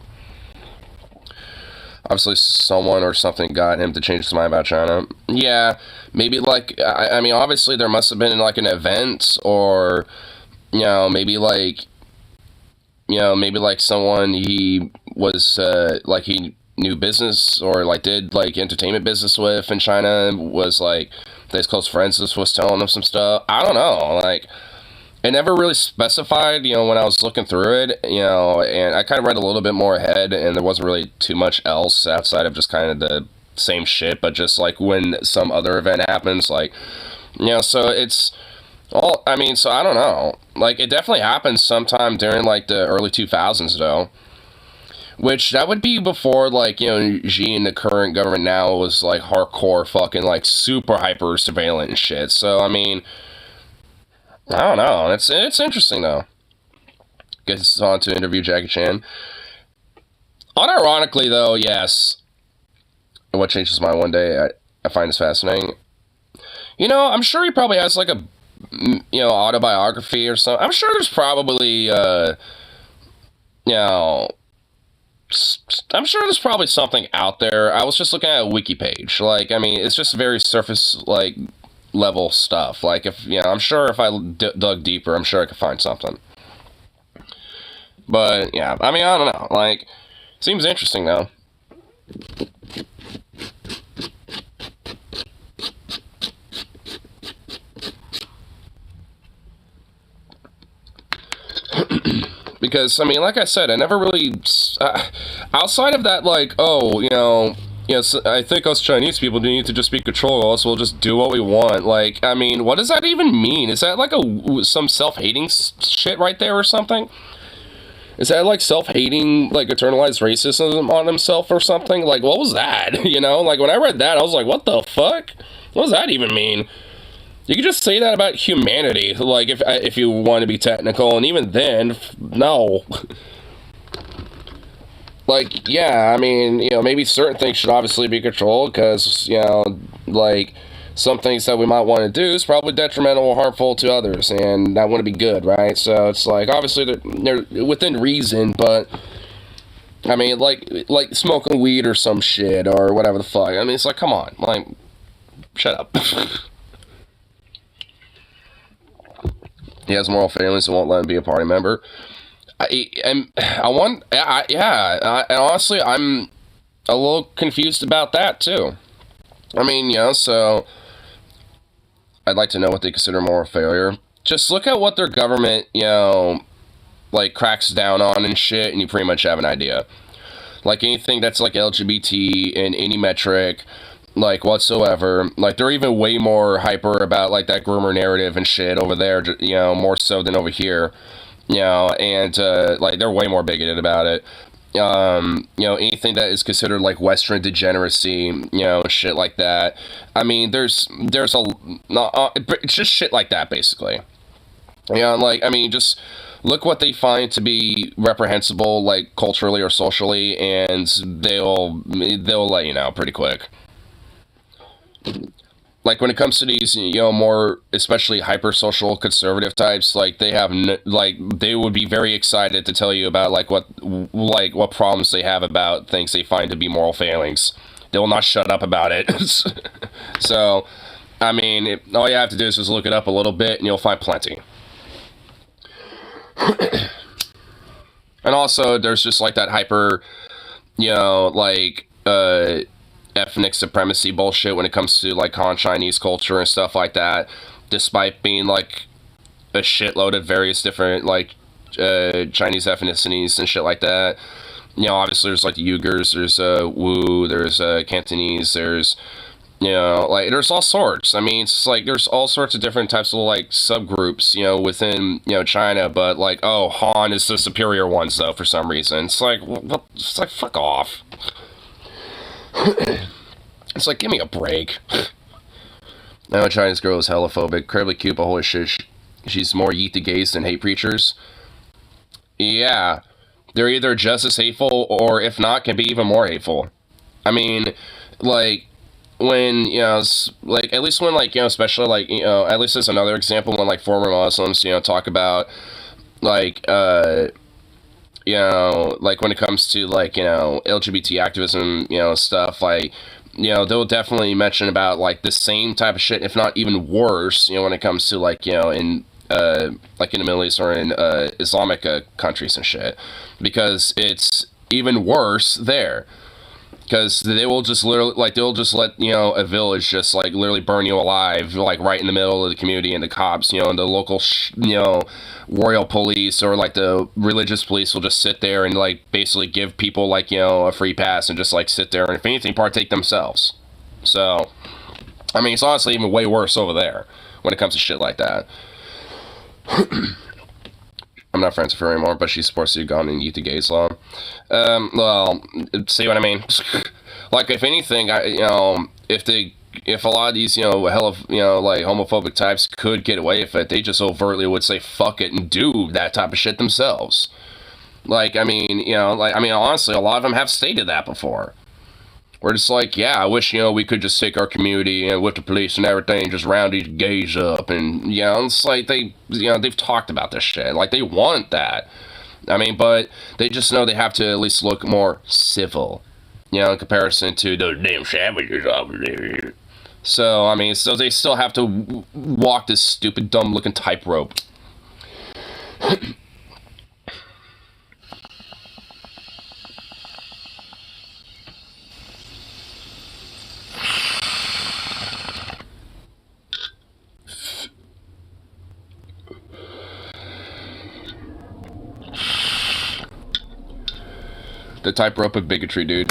Obviously, someone or something got him to change his mind about China. Yeah, maybe, like, I mean, obviously, there must have been, like, an event, or, you know, maybe, like, someone he was, like, he knew business, or, like, did, like, entertainment business with in China, was, like, his close friends was telling him some stuff. I don't know, like, it never really specified, you know, when I was looking through it, you know, and I kind of read a little bit more ahead, and there wasn't really too much else outside of just kind of the same shit, but just, like, when some other event happens, like, you know, so it's all, I mean, so I don't know, like, it definitely happened sometime during, like, the early 2000s, though, which, that would be before, like, you know, Xi and the current government now was, like, hardcore fucking, like, super hyper surveillance and shit, so, I mean, I don't know. It's interesting, though. Gets on to interview Jackie Chan. Unironically, though, yes. What changed his mind one day, I find this fascinating. You know, I'm sure he probably has, like, a, you know, autobiography or something. I'm sure there's probably, you know, I'm sure there's probably something out there. I was just looking at a wiki page. Like, I mean, it's just very surface, like, level stuff. Like, if, I'm sure if I dug deeper, I'm sure I could find something. But, yeah, I mean, I don't know. Like, seems interesting, though. Because, I mean, like I said, I never really, outside of that, like, oh, I think us Chinese people need to just be control us, we'll just do what we want. Like, I mean, what does that even mean? Is that like some self-hating shit right there or something? Is that like self-hating, like internalized racism on himself or something? Like, what was that? Like when I read that, I was like, what the fuck? What does that even mean? You could just say that about humanity, like, if you want to be technical, and even then, no. Like, yeah, I mean, maybe certain things should obviously be controlled, because, like, some things that we might want to do is probably detrimental or harmful to others, and that wouldn't be good, right? So, it's like, obviously, they're within reason, but, I mean, like smoking weed or some shit, or whatever the fuck. I mean, it's like, come on, like, shut up. He has moral failings and won't let him be a party member. And honestly, I'm a little confused about that too. I mean, so I'd like to know what they consider moral failure. Just look at what their government, like cracks down on and shit, and you pretty much have an idea. Like anything that's like LGBT in any metric, like whatsoever, like they're even way more hyper about like that groomer narrative and shit over there, more so than over here, and like they're way more bigoted about it. Anything that is considered like Western degeneracy, shit like that. I mean, there's it's just shit like that basically. Like, I mean, just look what they find to be reprehensible, like culturally or socially, and they'll let you know pretty quick. Like when it comes to these, more especially hyper-social conservative types, like they have, they would be very excited to tell you about what problems they have about things they find to be moral failings. They will not shut up about it. So, I mean, all you have to do is just look it up a little bit, and you'll find plenty. And also, there's just like that hyper, ethnic supremacy bullshit when it comes to like Han Chinese culture and stuff like that, despite being like a shitload of various different like Chinese ethnicities and shit like that. Obviously there's like the Uyghurs, there's Wu, there's Cantonese, there's like there's all sorts. I mean, it's like there's all sorts of different types of like subgroups within China, but like, oh, Han is the superior ones though for some reason. It's like, what? It's like, fuck off. It's like, give me a break. Now a Chinese girl is hellophobic, incredibly cute, but holy shit, she's more yeet the gays than hate preachers. Yeah, they're either just as hateful, or if not, can be even more hateful. I mean, like, when, like, at least when, like, especially, like, at least there's another example when, like, former Muslims, talk about, like, like when it comes to like, LGBT activism, stuff, like, they'll definitely mention about like the same type of shit, if not even worse, when it comes to like, in like in the Middle East or in Islamic countries and shit, because it's even worse there. Because they will just literally, like, they'll just let, a village just, like, literally burn you alive, like, right in the middle of the community, and the cops, and the local, royal police, or, like, the religious police will just sit there and, like, basically give people, like, a free pass, and just, like, sit there, and if anything, partake themselves. So, I mean, it's honestly even way worse over there, when it comes to shit like that. I'm not friends with her anymore, but she supports the Ugandan and Youth to Gays law. Well, see what I mean? Like, if anything, if a lot of these, like, homophobic types could get away with it, they just overtly would say fuck it and do that type of shit themselves. Like, I mean, honestly, a lot of them have stated that before. We're just like, yeah, I wish, we could just take our community and with the police and everything and just round these gays up. And, it's like they've talked about this shit. Like, they want that. I mean, but they just know they have to at least look more civil, you know, in comparison to those damn savages over there. So, I mean, so they still have to walk this stupid, dumb-looking tightrope. The tightrope of bigotry, dude.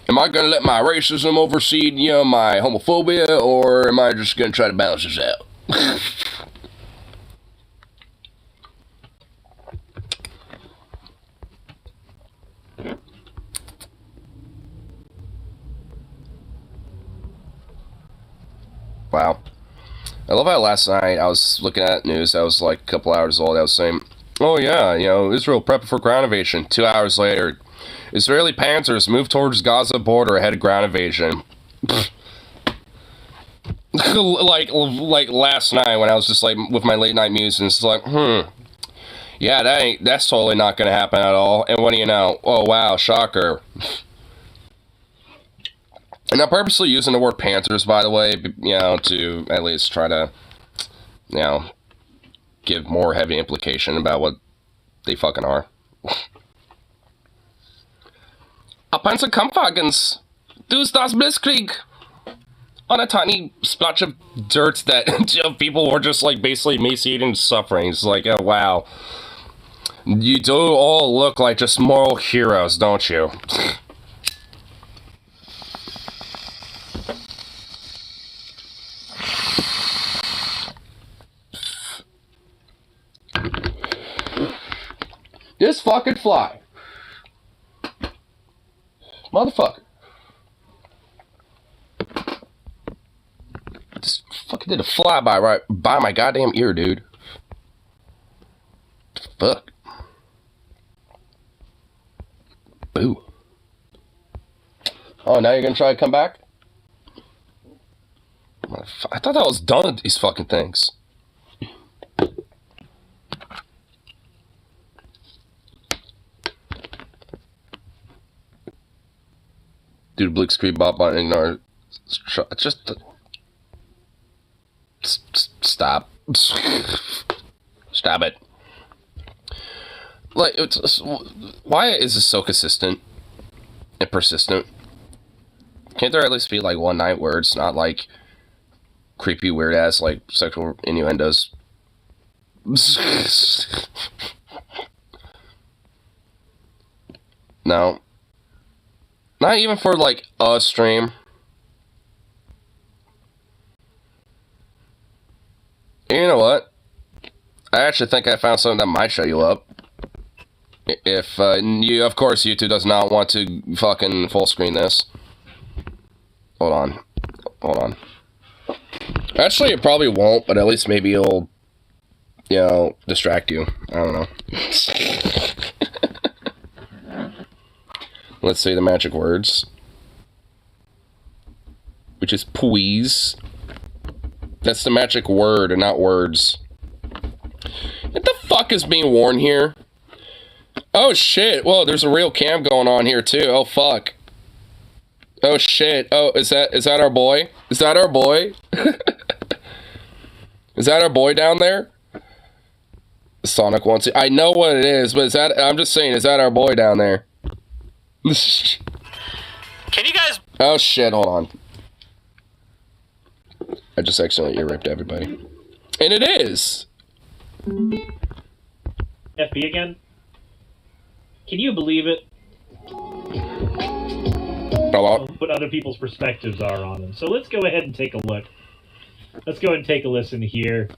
Am I gonna let my racism oversee, you know, my homophobia, or am I just gonna try to balance this out? Wow. I love how last night I was looking at news that was like a couple hours old. I was saying, oh yeah, you know, Israel prepping for ground invasion. 2 hours later, Israeli Panthers move towards Gaza border ahead of ground invasion. like last night when I was just like with my late night musings, it's like, yeah, that's totally not gonna happen at all. And what do you know? Oh wow, shocker. And I'm purposely using the word Panthers, by the way, you know, to at least try to, you know, give more heavy implication about what they fucking are. A Panzerkampfwagens. Dus das Blitzkrieg. On a tiny splotch of dirt that you know, people were just like basically emaciated and suffering. It's like, oh wow. You do all look like just moral heroes, don't you? This fucking fly. Motherfucker. Just fucking did a flyby right by my goddamn ear, dude. Fuck. Boo. Oh, now you're gonna try to come back? I thought that was done with these fucking things. Dude, Blitzkrieg bot button ignore. Just stop. Stop it. Like, why is this so consistent and persistent? Can't there at least be like one night words, not like creepy, weird ass like sexual innuendos? No. Not even for, like, a stream. You know what? I actually think I found something that might show you up. If, you, of course, YouTube does not want to fucking full screen this. Hold on. Hold on. Actually, it probably won't, but at least maybe it'll, you know, distract you. I don't know. Let's say the magic words. Which is please. That's the magic word and not words. What the fuck is being worn here? Oh shit. Whoa, there's a real cam going on here too. Oh fuck. Oh shit. Oh, is that our boy? Is that our boy? Is that our boy down there? Sonic wants it. I know what it is, but is that, I'm just saying, is that our boy down there? Can you guys... Oh shit, hold on. I just accidentally ear-raped everybody. And it is! FB again? Can you believe it? Hello? What other people's perspectives are on them. So let's go ahead and take a look. Let's go ahead and take a listen here.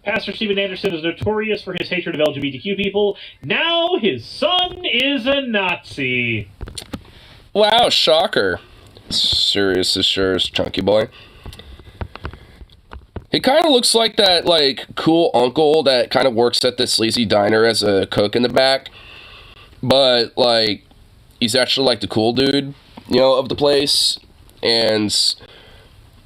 Pastor Steven Anderson is notorious for his hatred of LGBTQ people. Now his son is a Nazi. Wow, shocker. Serious as sure as chunky boy. He kind of looks like that, like, cool uncle that kind of works at this sleazy diner as a cook in the back. But, like, he's actually, like, the cool dude, you know, of the place. And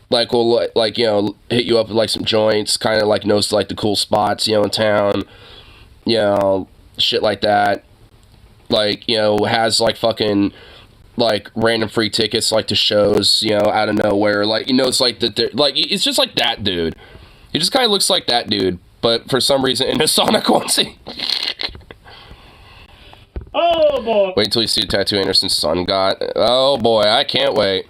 Like, will, like, you know, hit you up with, like, some joints, kind of, like, knows, like, the cool spots, you know, in town, you know, shit like that. Like, you know, has, like, fucking, like, random free tickets, like, to shows, you know, out of nowhere. Like, you know, it's like, like, it's just like that dude. He just kind of looks like that dude, but for some reason in a Sonic onesie. Oh, boy. Wait until you see the tattoo Anderson's son got. Oh, boy, I can't wait.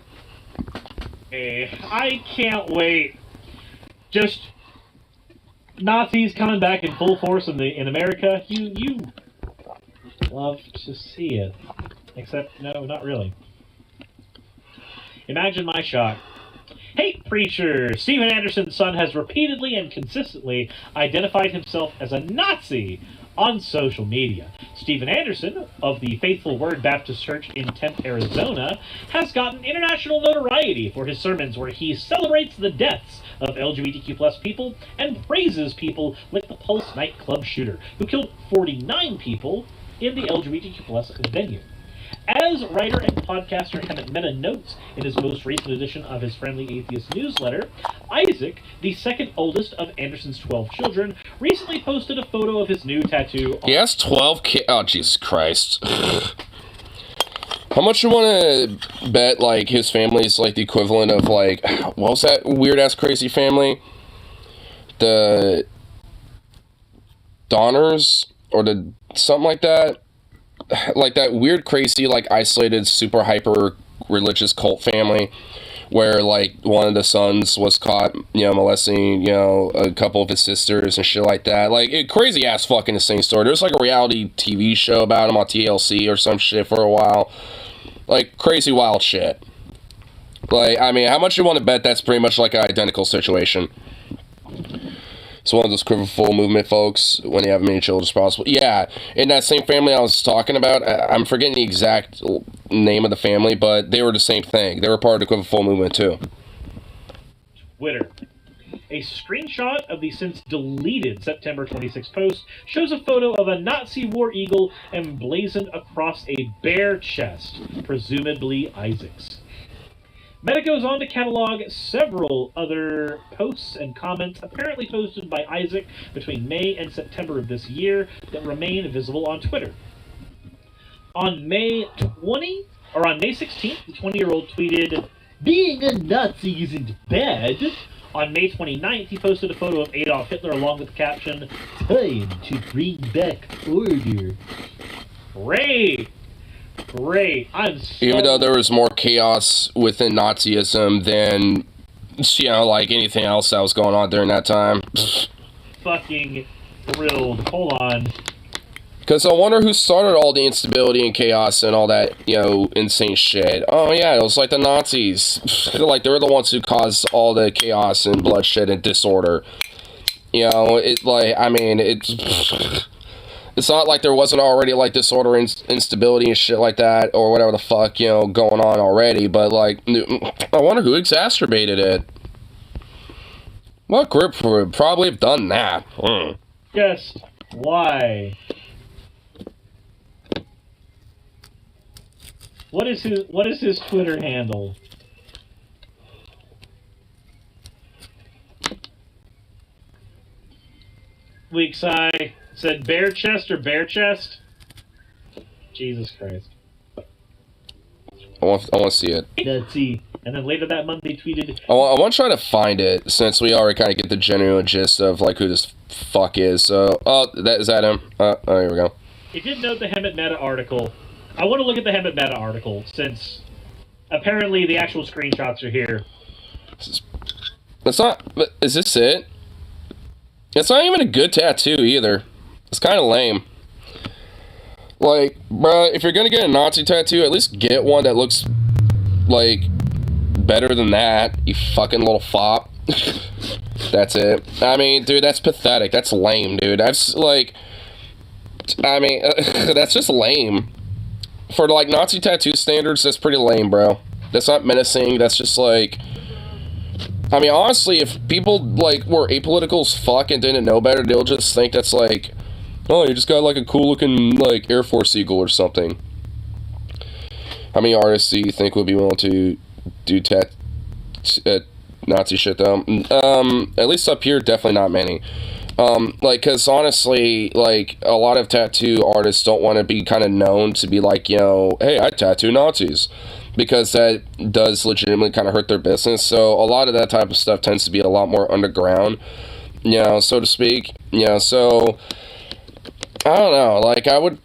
I can't wait. Just Nazis coming back in full force in America. You love to see it. Except, no, not really. Imagine my shock. Hate preacher! Steven Anderson's son has repeatedly and consistently identified himself as a Nazi on social media. Stephen Anderson, of the Faithful Word Baptist Church in Tempe, Arizona, has gotten international notoriety for his sermons where he celebrates the deaths of LGBTQ plus people and praises people like the Pulse nightclub shooter, who killed 49 people in the LGBTQ plus venue. As writer and podcaster Hammett Meta notes in his most recent edition of his Friendly Atheist newsletter, Isaac, the second oldest of Anderson's 12 children, recently posted a photo of his new tattoo. He has 12 kids. Oh, Jesus Christ. How much you want to bet, like, his family's, like, the equivalent of, like, what was that weird-ass crazy family? The Donners? Or the something like that? Like that weird, crazy, like, isolated, super hyper religious cult family where, like, one of the sons was caught, you know, molesting, you know, a couple of his sisters and shit like that. Like, crazy ass fucking insane story. There was, like, a reality TV show about him on TLC or some shit for a while. Like, crazy wild shit. Like, I mean, how much you want to bet that's pretty much like an identical situation? It's one of those quiverful movement folks when you have as many children as possible. Yeah, in that same family I was talking about, I'm forgetting the exact name of the family, but they were the same thing. They were part of the quiverful movement too. Twitter. A screenshot of the since deleted September 26 post shows a photo of a Nazi war eagle emblazoned across a bare chest, presumably Isaac's. Meta goes on to catalog several other posts and comments apparently posted by Isaac between May and September of this year that remain visible on Twitter. On May 16th, the 20-year-old tweeted, "Being a Nazi isn't bad." On May 29th, he posted a photo of Adolf Hitler along with the caption, "Time to bring back order." Great. Even though there was more chaos within Nazism than, you know, like anything else that was going on during that time. Fucking thrilled. Hold on. Because I wonder who started all the instability and chaos and all that, you know, insane shit. Oh, yeah, it was like the Nazis. Like, they were the ones who caused all the chaos and bloodshed and disorder. You know, it's not like there wasn't already, like, disorder and instability and shit like that, or whatever the fuck, you know, going on already, but, like, I wonder who exacerbated it. What group would probably have done that? Just why? What is his Twitter handle? Weak sigh. Said bare chest or bare chest? Jesus Christ. I want to see it. Let's see. And then later that month they tweeted... I want to try to find it, since we already kind of get the general gist of, like, who this fuck is. So, is that him? Oh, here we go. It did note the Hammett Meta article. I want to look at the Hammett Meta article, since apparently the actual screenshots are here. That's not... Is this it? It's not even a good tattoo, either. It's kind of lame. Like, bruh, if you're gonna get a Nazi tattoo, at least get one that looks, like, better than that, you fucking little fop. That's it. I mean, dude, that's pathetic. That's lame, dude. That's just lame. For, like, Nazi tattoo standards, that's pretty lame, bro. That's not menacing. That's just, like... I mean, honestly, if people, like, were apolitical as fuck and didn't know better, they'll just think that's, like... Oh, you just got, like, a cool-looking, like, Air Force Eagle or something. How many artists do you think would be willing to do Nazi shit though. At least up here, definitely not many. Like, cause honestly, like, a lot of tattoo artists don't want to be kind of known to be like, you know, hey, I tattoo Nazis. Because that does legitimately kind of hurt their business. So a lot of that type of stuff tends to be a lot more underground, you know, so to speak. You know, so, I don't know, like, I would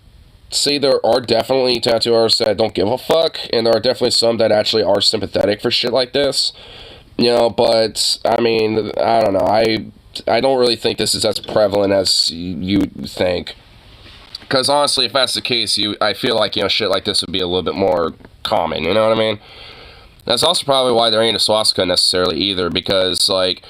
say there are definitely tattoo artists that don't give a fuck, and there are definitely some that actually are sympathetic for shit like this. You know, but, I mean, I don't know, I don't really think this is as prevalent as you think. Because honestly, if that's the case, I feel like, you know, shit like this would be a little bit more common, you know what I mean? That's also probably why there ain't a swastika necessarily either, because, like,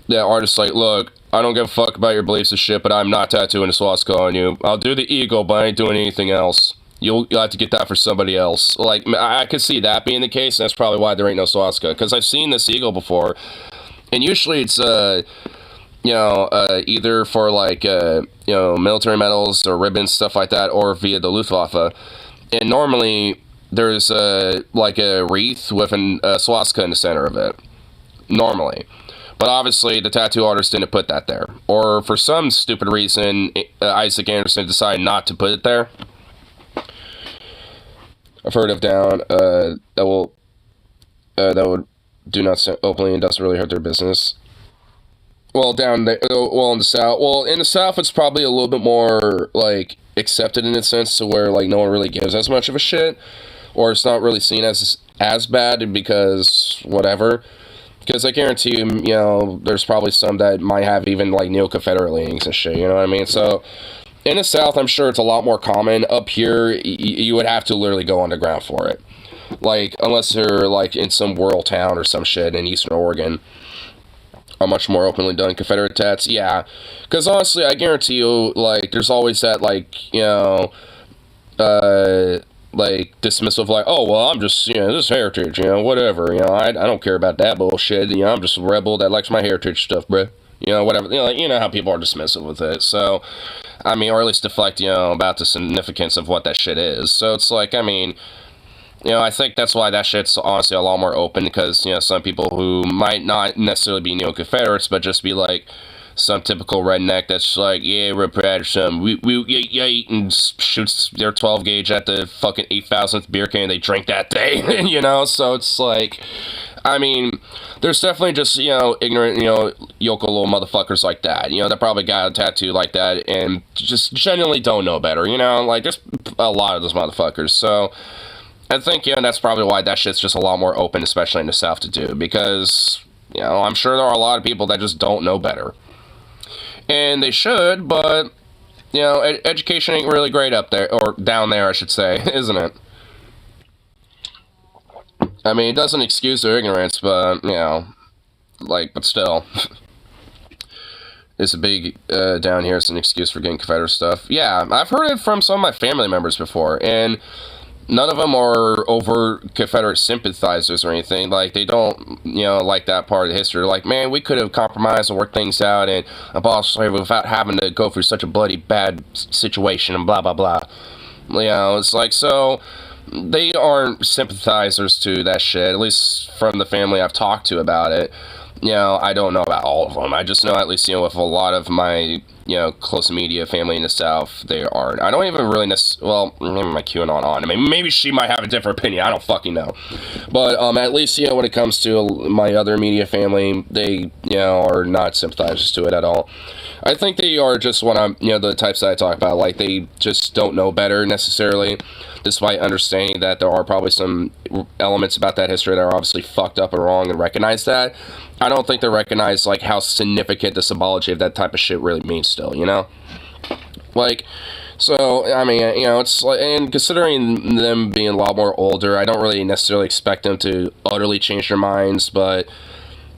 the artist's like, look, I don't give a fuck about your beliefs and shit, but I'm not tattooing a swastika on you. I'll do the eagle, but I ain't doing anything else. You'll have to get that for somebody else. Like, I could see that being the case, and that's probably why there ain't no swastika, because I've seen this eagle before, and usually it's, you know, either for, like, you know, military medals or ribbons, stuff like that, or via the Luftwaffe. And normally, there's, like, a wreath with a swastika in the center of it. Normally. But obviously, the tattoo artist didn't put that there. Or, for some stupid reason, Isaac Anderson decided not to put it there. I've heard of down, that would do not say openly and doesn't really hurt their business. Well, down there, well, in the South, it's probably a little bit more, like, accepted in a sense to where, like, no one really gives as much of a shit, or it's not really seen as bad because whatever, because I guarantee you, you know, there's probably some that might have even, like, neo-Confederate leanings and shit, you know what I mean? So, in the South, I'm sure it's a lot more common. Up here, you would have to literally go underground for it, like, unless you're, like, in some rural town or some shit in Eastern Oregon. Are much more openly done Confederate tats, yeah. Because honestly, I guarantee you, like, there's always that, like, you know, like, dismissive of, like, oh, well, I'm just, you know, this heritage, you know, whatever, you know, I don't care about that bullshit, you know, I'm just a rebel that likes my heritage stuff, bruh. You know, whatever, you know how people are dismissive with it, so, I mean, or at least deflect, you know, about the significance of what that shit is. So it's like, I mean, you know, I think that's why that shit's honestly a lot more open, because, you know, some people who might not necessarily be neo-Confederates, but just be like some typical redneck that's like, yeah, we're proud of some, we eat, and shoots their 12 gauge at the fucking 8,000th beer can they drink that day, you know, so it's like, I mean, there's definitely just, you know, ignorant, you know, yokel little motherfuckers like that, you know, that probably got a tattoo like that and just genuinely don't know better, you know, like, there's a lot of those motherfuckers, so I think, you know, that's probably why that shit's just a lot more open, especially in the South, to do, because, you know, I'm sure there are a lot of people that just don't know better. And they should, but, you know, education ain't really great up there, or down there, I should say, isn't it? I mean, it doesn't excuse their ignorance, but, you know, like, but still. It's a big, down here, it's an excuse for getting Confederate stuff. Yeah, I've heard it from some of my family members before, and none of them are overt Confederate sympathizers or anything. Like, they don't, you know, like that part of the history. They're like, man, we could have compromised and worked things out and abolished slavery without having to go through such a bloody bad situation and blah, blah, blah. You know, it's like, so they aren't sympathizers to that shit, at least from the family I've talked to about it. You know, I don't know about all of them. I just know, at least, you know, with a lot of my, you know, close media family in the South, they aren't. I don't even really well, maybe my QAnon on. I mean, maybe she might have a different opinion. I don't fucking know. But, at least, you know, when it comes to my other media family, they, you know, are not sympathizers to it at all. I think they are just what I'm, you know, the types that I talk about. Like, they just don't know better, necessarily, despite understanding that there are probably some elements about that history that are obviously fucked up and wrong, and recognize that. I don't think they recognize, like, how significant the symbology of that type of shit really means still, you know? Like, so, I mean, you know, it's like, and considering them being a lot more older, I don't really necessarily expect them to utterly change their minds, but,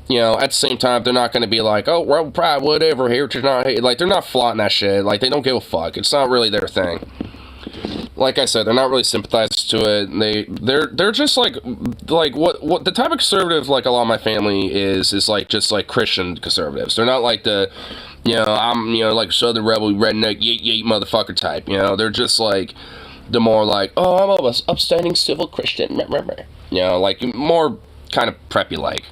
you know, at the same time, they're not going to be like, oh, world pride, whatever, heritage, not, like, they're not flaunting that shit, like, they don't give a fuck, it's not really their thing. Like I said, they're not really sympathized to it. They're just like what the type of conservative, like, a lot of my family is like, just like Christian conservatives. They're not like the, you know, I'm, you know, like Southern rebel redneck yeet motherfucker type. You know, they're just like the more like, oh, I'm a upstanding civil Christian. You know, like more kind of preppy like.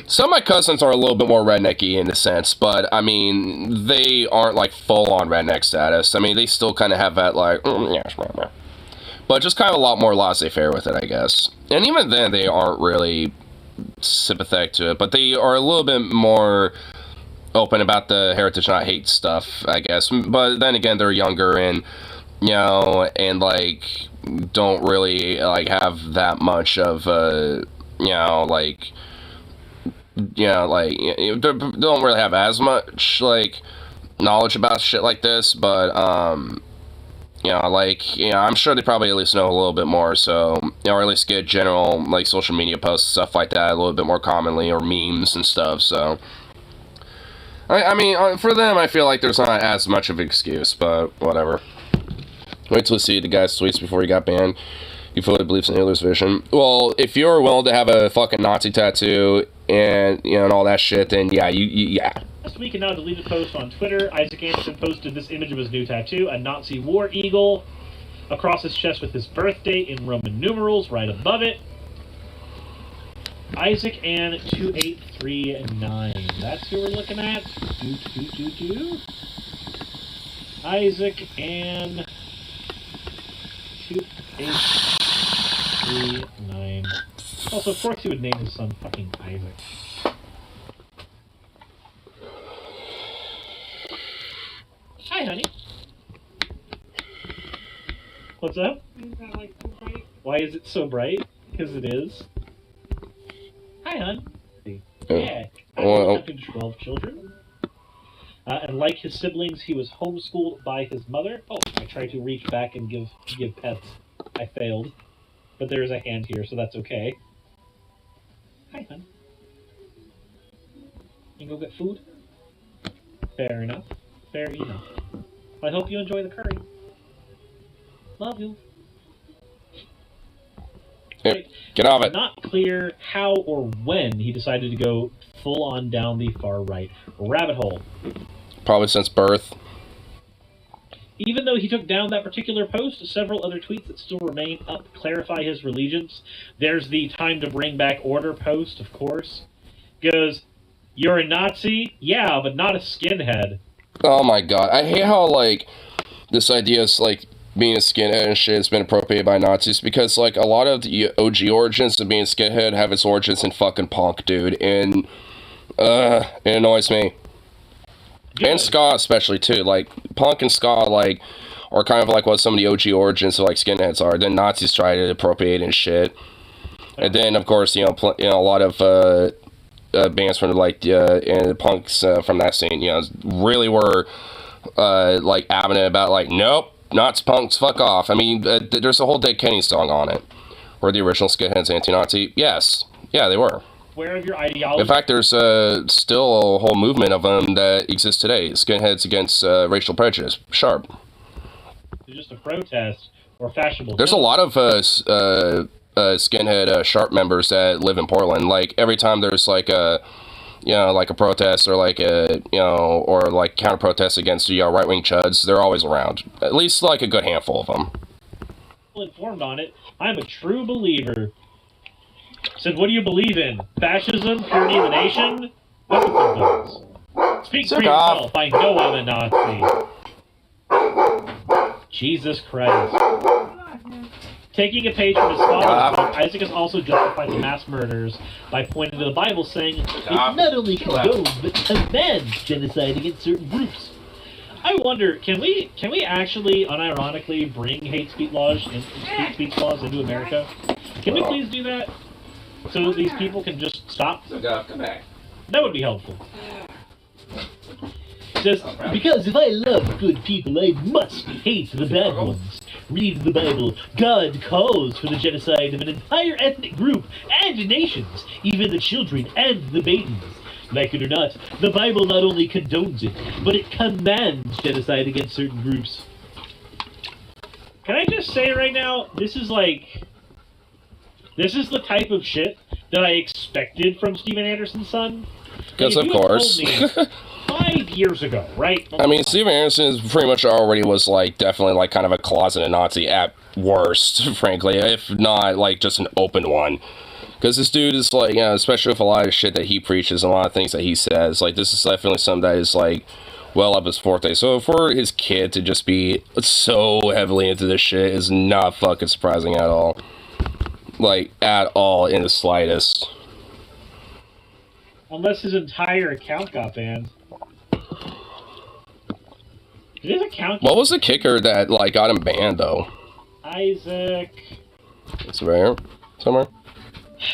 Some of my cousins are a little bit more rednecky in a sense, but I mean, they aren't like full-on redneck status. I mean, they still kind of have that like, yeah, but just kind of a lot more laissez-faire with it, I guess. And even then, they aren't really sympathetic to it, but they are a little bit more open about the heritage not hate stuff, I guess. But then again, they're younger and, you know, and like don't really like have that much of you know, like, you know, like, don't really have as much like knowledge about shit like this, but you know, like, you know, I'm sure they probably at least know a little bit more, so, you know, or at least get general, like, social media posts, stuff like that, a little bit more commonly, or memes and stuff, so. I mean, for them, I feel like there's not as much of an excuse, but whatever. Wait till you see the guy's tweets before he got banned. He fully believes in Hitler's vision. Well, if you're willing to have a fucking Nazi tattoo, and, you know, and all that shit, then yeah, yeah. Last week, and now deleted post on Twitter, Isaac Anderson posted this image of his new tattoo, a Nazi war eagle, across his chest with his birthday in Roman numerals right above it. Isaac and 2839. That's who we're looking at. Isaac and 2839. Also, of course, he would name his son fucking Isaac. Hi, honey. What's up? Why is it so bright? Because it is. Hi, hon. Yeah. I was adopted 12 children. And like his siblings, he was homeschooled by his mother. Oh, I tried to reach back and give pets. I failed. But there is a hand here, so that's okay. Hi, hon. You go get food? Fair enough. Fair enough. I hope you enjoy the curry. Love you. Here, get off it. Not clear how or when he decided to go full-on down the far-right rabbit hole. Probably since birth. Even though he took down that particular post, several other tweets that still remain up clarify his allegiance. There's the time to bring back order post, of course. Goes, you're a Nazi? Yeah, but not a skinhead. Oh my god. I hate how, like, this idea is, like, being a skinhead and shit has been appropriated by Nazis, because, like, a lot of the OG origins of being a skinhead have its origins in fucking punk, dude, and, it annoys me. Good. And ska especially, too. Like, punk and ska, like, are kind of like what some of the OG origins of, like, skinheads are. Then Nazis try to appropriate and shit. And then, of course, you know, a lot of, bands from, like, and the punks from that scene, you know, really were, like, adamant about, like, nope, Nazi punks, fuck off. I mean, there's a whole Dead Kenny song on it. Were the original skinheads anti-Nazi? Yes. Yeah, they were. Where of your ideology? In fact, there's still a whole movement of them that exists today. Skinheads against racial prejudice. Sharp. It's just a protest or fashionable. There's a lot of skinhead Sharp members that live in Portland. Like, every time there's like a, you know, like a protest or like a, you know, or like counter protest against the right-wing chuds, they're always around. At least like a good handful of them. Informed on it. I'm a true believer. Said, what do you believe in? Fascism? Purity of the nation? Weapons and guns. Speak for yourself. I know I'm a Nazi. Jesus Christ. Taking a page from his father's book, Isaac has also justified the mass murders by pointing to the Bible, saying it not only condones but commands genocide against certain groups. I wonder, can we actually unironically bring hate speech laws into America? Can we please do that? So that these people can just stop? Come back. That would be helpful. It says, because if I love good people, I must hate the bad ones. Read the Bible. God calls for the genocide of an entire ethnic group and nations, even the children and the babies. Like it or not, the Bible not only condones it, but it commands genocide against certain groups. Can I just say right now, this is the type of shit that I expected from Steven Anderson's son. Because of course. 5 years ago, right? I mean, Steven Anderson pretty much already was, like, definitely, like, kind of a closeted Nazi at worst, frankly, if not, like, just an open one. Because this dude is like, you know, especially with a lot of shit that he preaches and a lot of things that he says, like, this is definitely something that is, like, well up his forte. So for his kid to just be so heavily into this shit is not fucking surprising at all. Like, at all, in the slightest. Unless his entire account got banned. Did his account... What was the kicker that, like, got him banned, though? Isaac... It's right here, somewhere.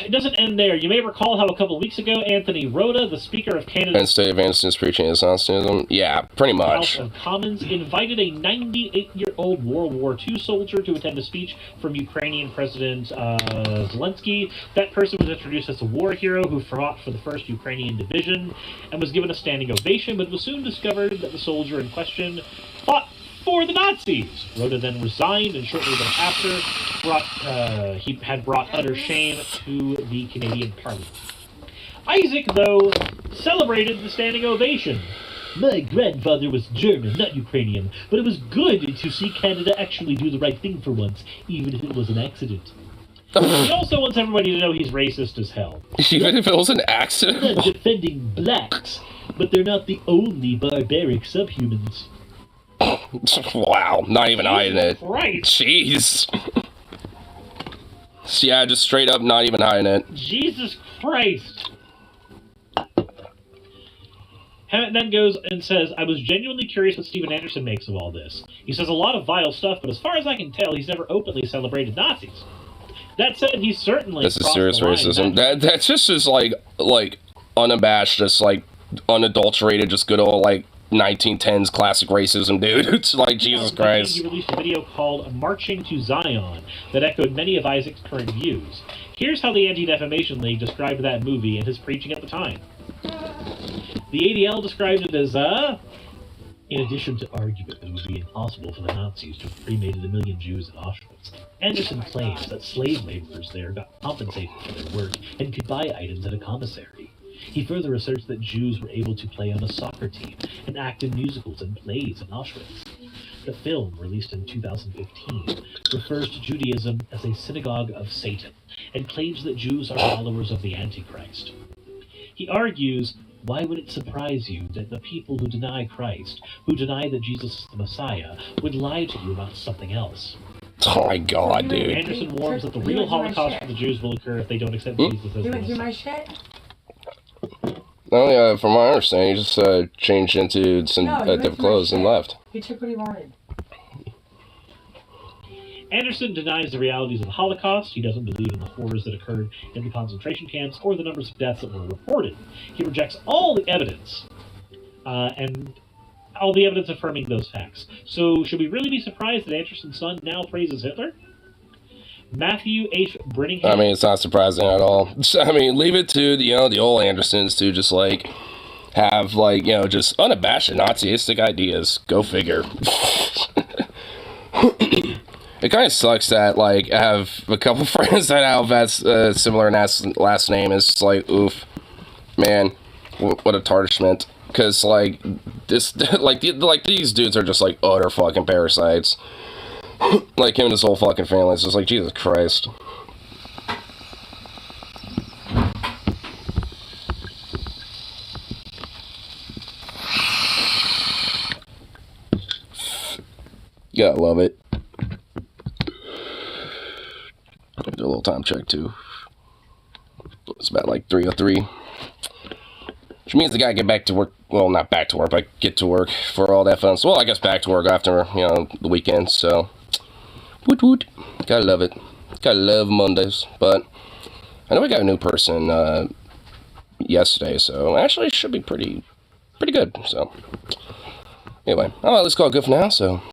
It doesn't end there. You may recall how a couple of weeks ago, Anthony Rota, the Speaker of Canada's Penn State of Anderson's preaching is Nazism. Yeah, pretty much. House of Commons invited a 98-year-old World War II soldier to attend a speech from Ukrainian President Zelensky. That person was introduced as a war hero who fought for the 1st Ukrainian Division and was given a standing ovation, but it was soon discovered that the soldier in question fought for the Nazis. Rhoda then resigned, and shortly thereafter, he had brought utter shame to the Canadian Parliament. Isaac, though, celebrated the standing ovation. My grandfather was German, not Ukrainian, but it was good to see Canada actually do the right thing for once, even if it was an accident. He also wants everybody to know he's racist as hell. Even if it was an accident? I'm not defending blacks, but they're not the only barbaric subhumans. Wow, not even hiding it. Right. Jeez. Yeah, just straight up not even hiding it. Jesus Christ. Hammett then goes and says, I was genuinely curious what Steven Anderson makes of all this. He says a lot of vile stuff, but as far as I can tell, he's never openly celebrated Nazis. That said, he's certainly This is serious racism. That's just like unabashed, just like unadulterated, just good old like 1910s classic racism, dude. It's like, Jesus Christ. He released a video called Marching to Zion that echoed many of Isaac's current views. Here's how the Anti-Defamation League described that movie and his preaching at the time. The ADL described it as, in addition to argument that it would be impossible for the Nazis to have cremated 1 million Jews at Auschwitz, Anderson claims that slave laborers there got compensated for their work and could buy items at a commissary. He further asserts that Jews were able to play on a soccer team and act in musicals and plays in Auschwitz. The film, released in 2015, refers to Judaism as a synagogue of Satan and claims that Jews are followers of the Antichrist. He argues, why would it surprise you that the people who deny Christ, who deny that Jesus is the Messiah, would lie to you about something else? Oh my God, dude. Anderson warns that the real Holocaust for the Jews will occur if they don't accept Jesus as the Messiah. No, yeah, from my understanding, he just changed into some different clothes and left. He took what he wanted. Anderson denies the realities of the Holocaust. He doesn't believe in the horrors that occurred in the concentration camps or the numbers of deaths that were reported. He rejects all the evidence, and all the evidence affirming those facts. So, should we really be surprised that Anderson's son now praises Hitler? Matthew H. Brinningham. I mean, it's not surprising at all. I mean, leave it to the old Andersons to just like have like just unabashed Nazistic ideas. Go figure. It kind of sucks that like I have a couple friends that have that similar last name. It's just like, oof, man, what a tarnishment. Because like this, like these dudes are just like utter fucking parasites. Like him and his whole fucking family. It's just like, Jesus Christ. You gotta love it. Do a little time check too. It's about like 3:03. Which means the guy get back to work. Well, not back to work, but get to work for all that fun. So, well, I guess back to work after the weekend. So, woot woot. Gotta love it. Gotta love Mondays. But I know we got a new person yesterday, so actually it should be pretty good. So, anyway, let's call it good for now. So.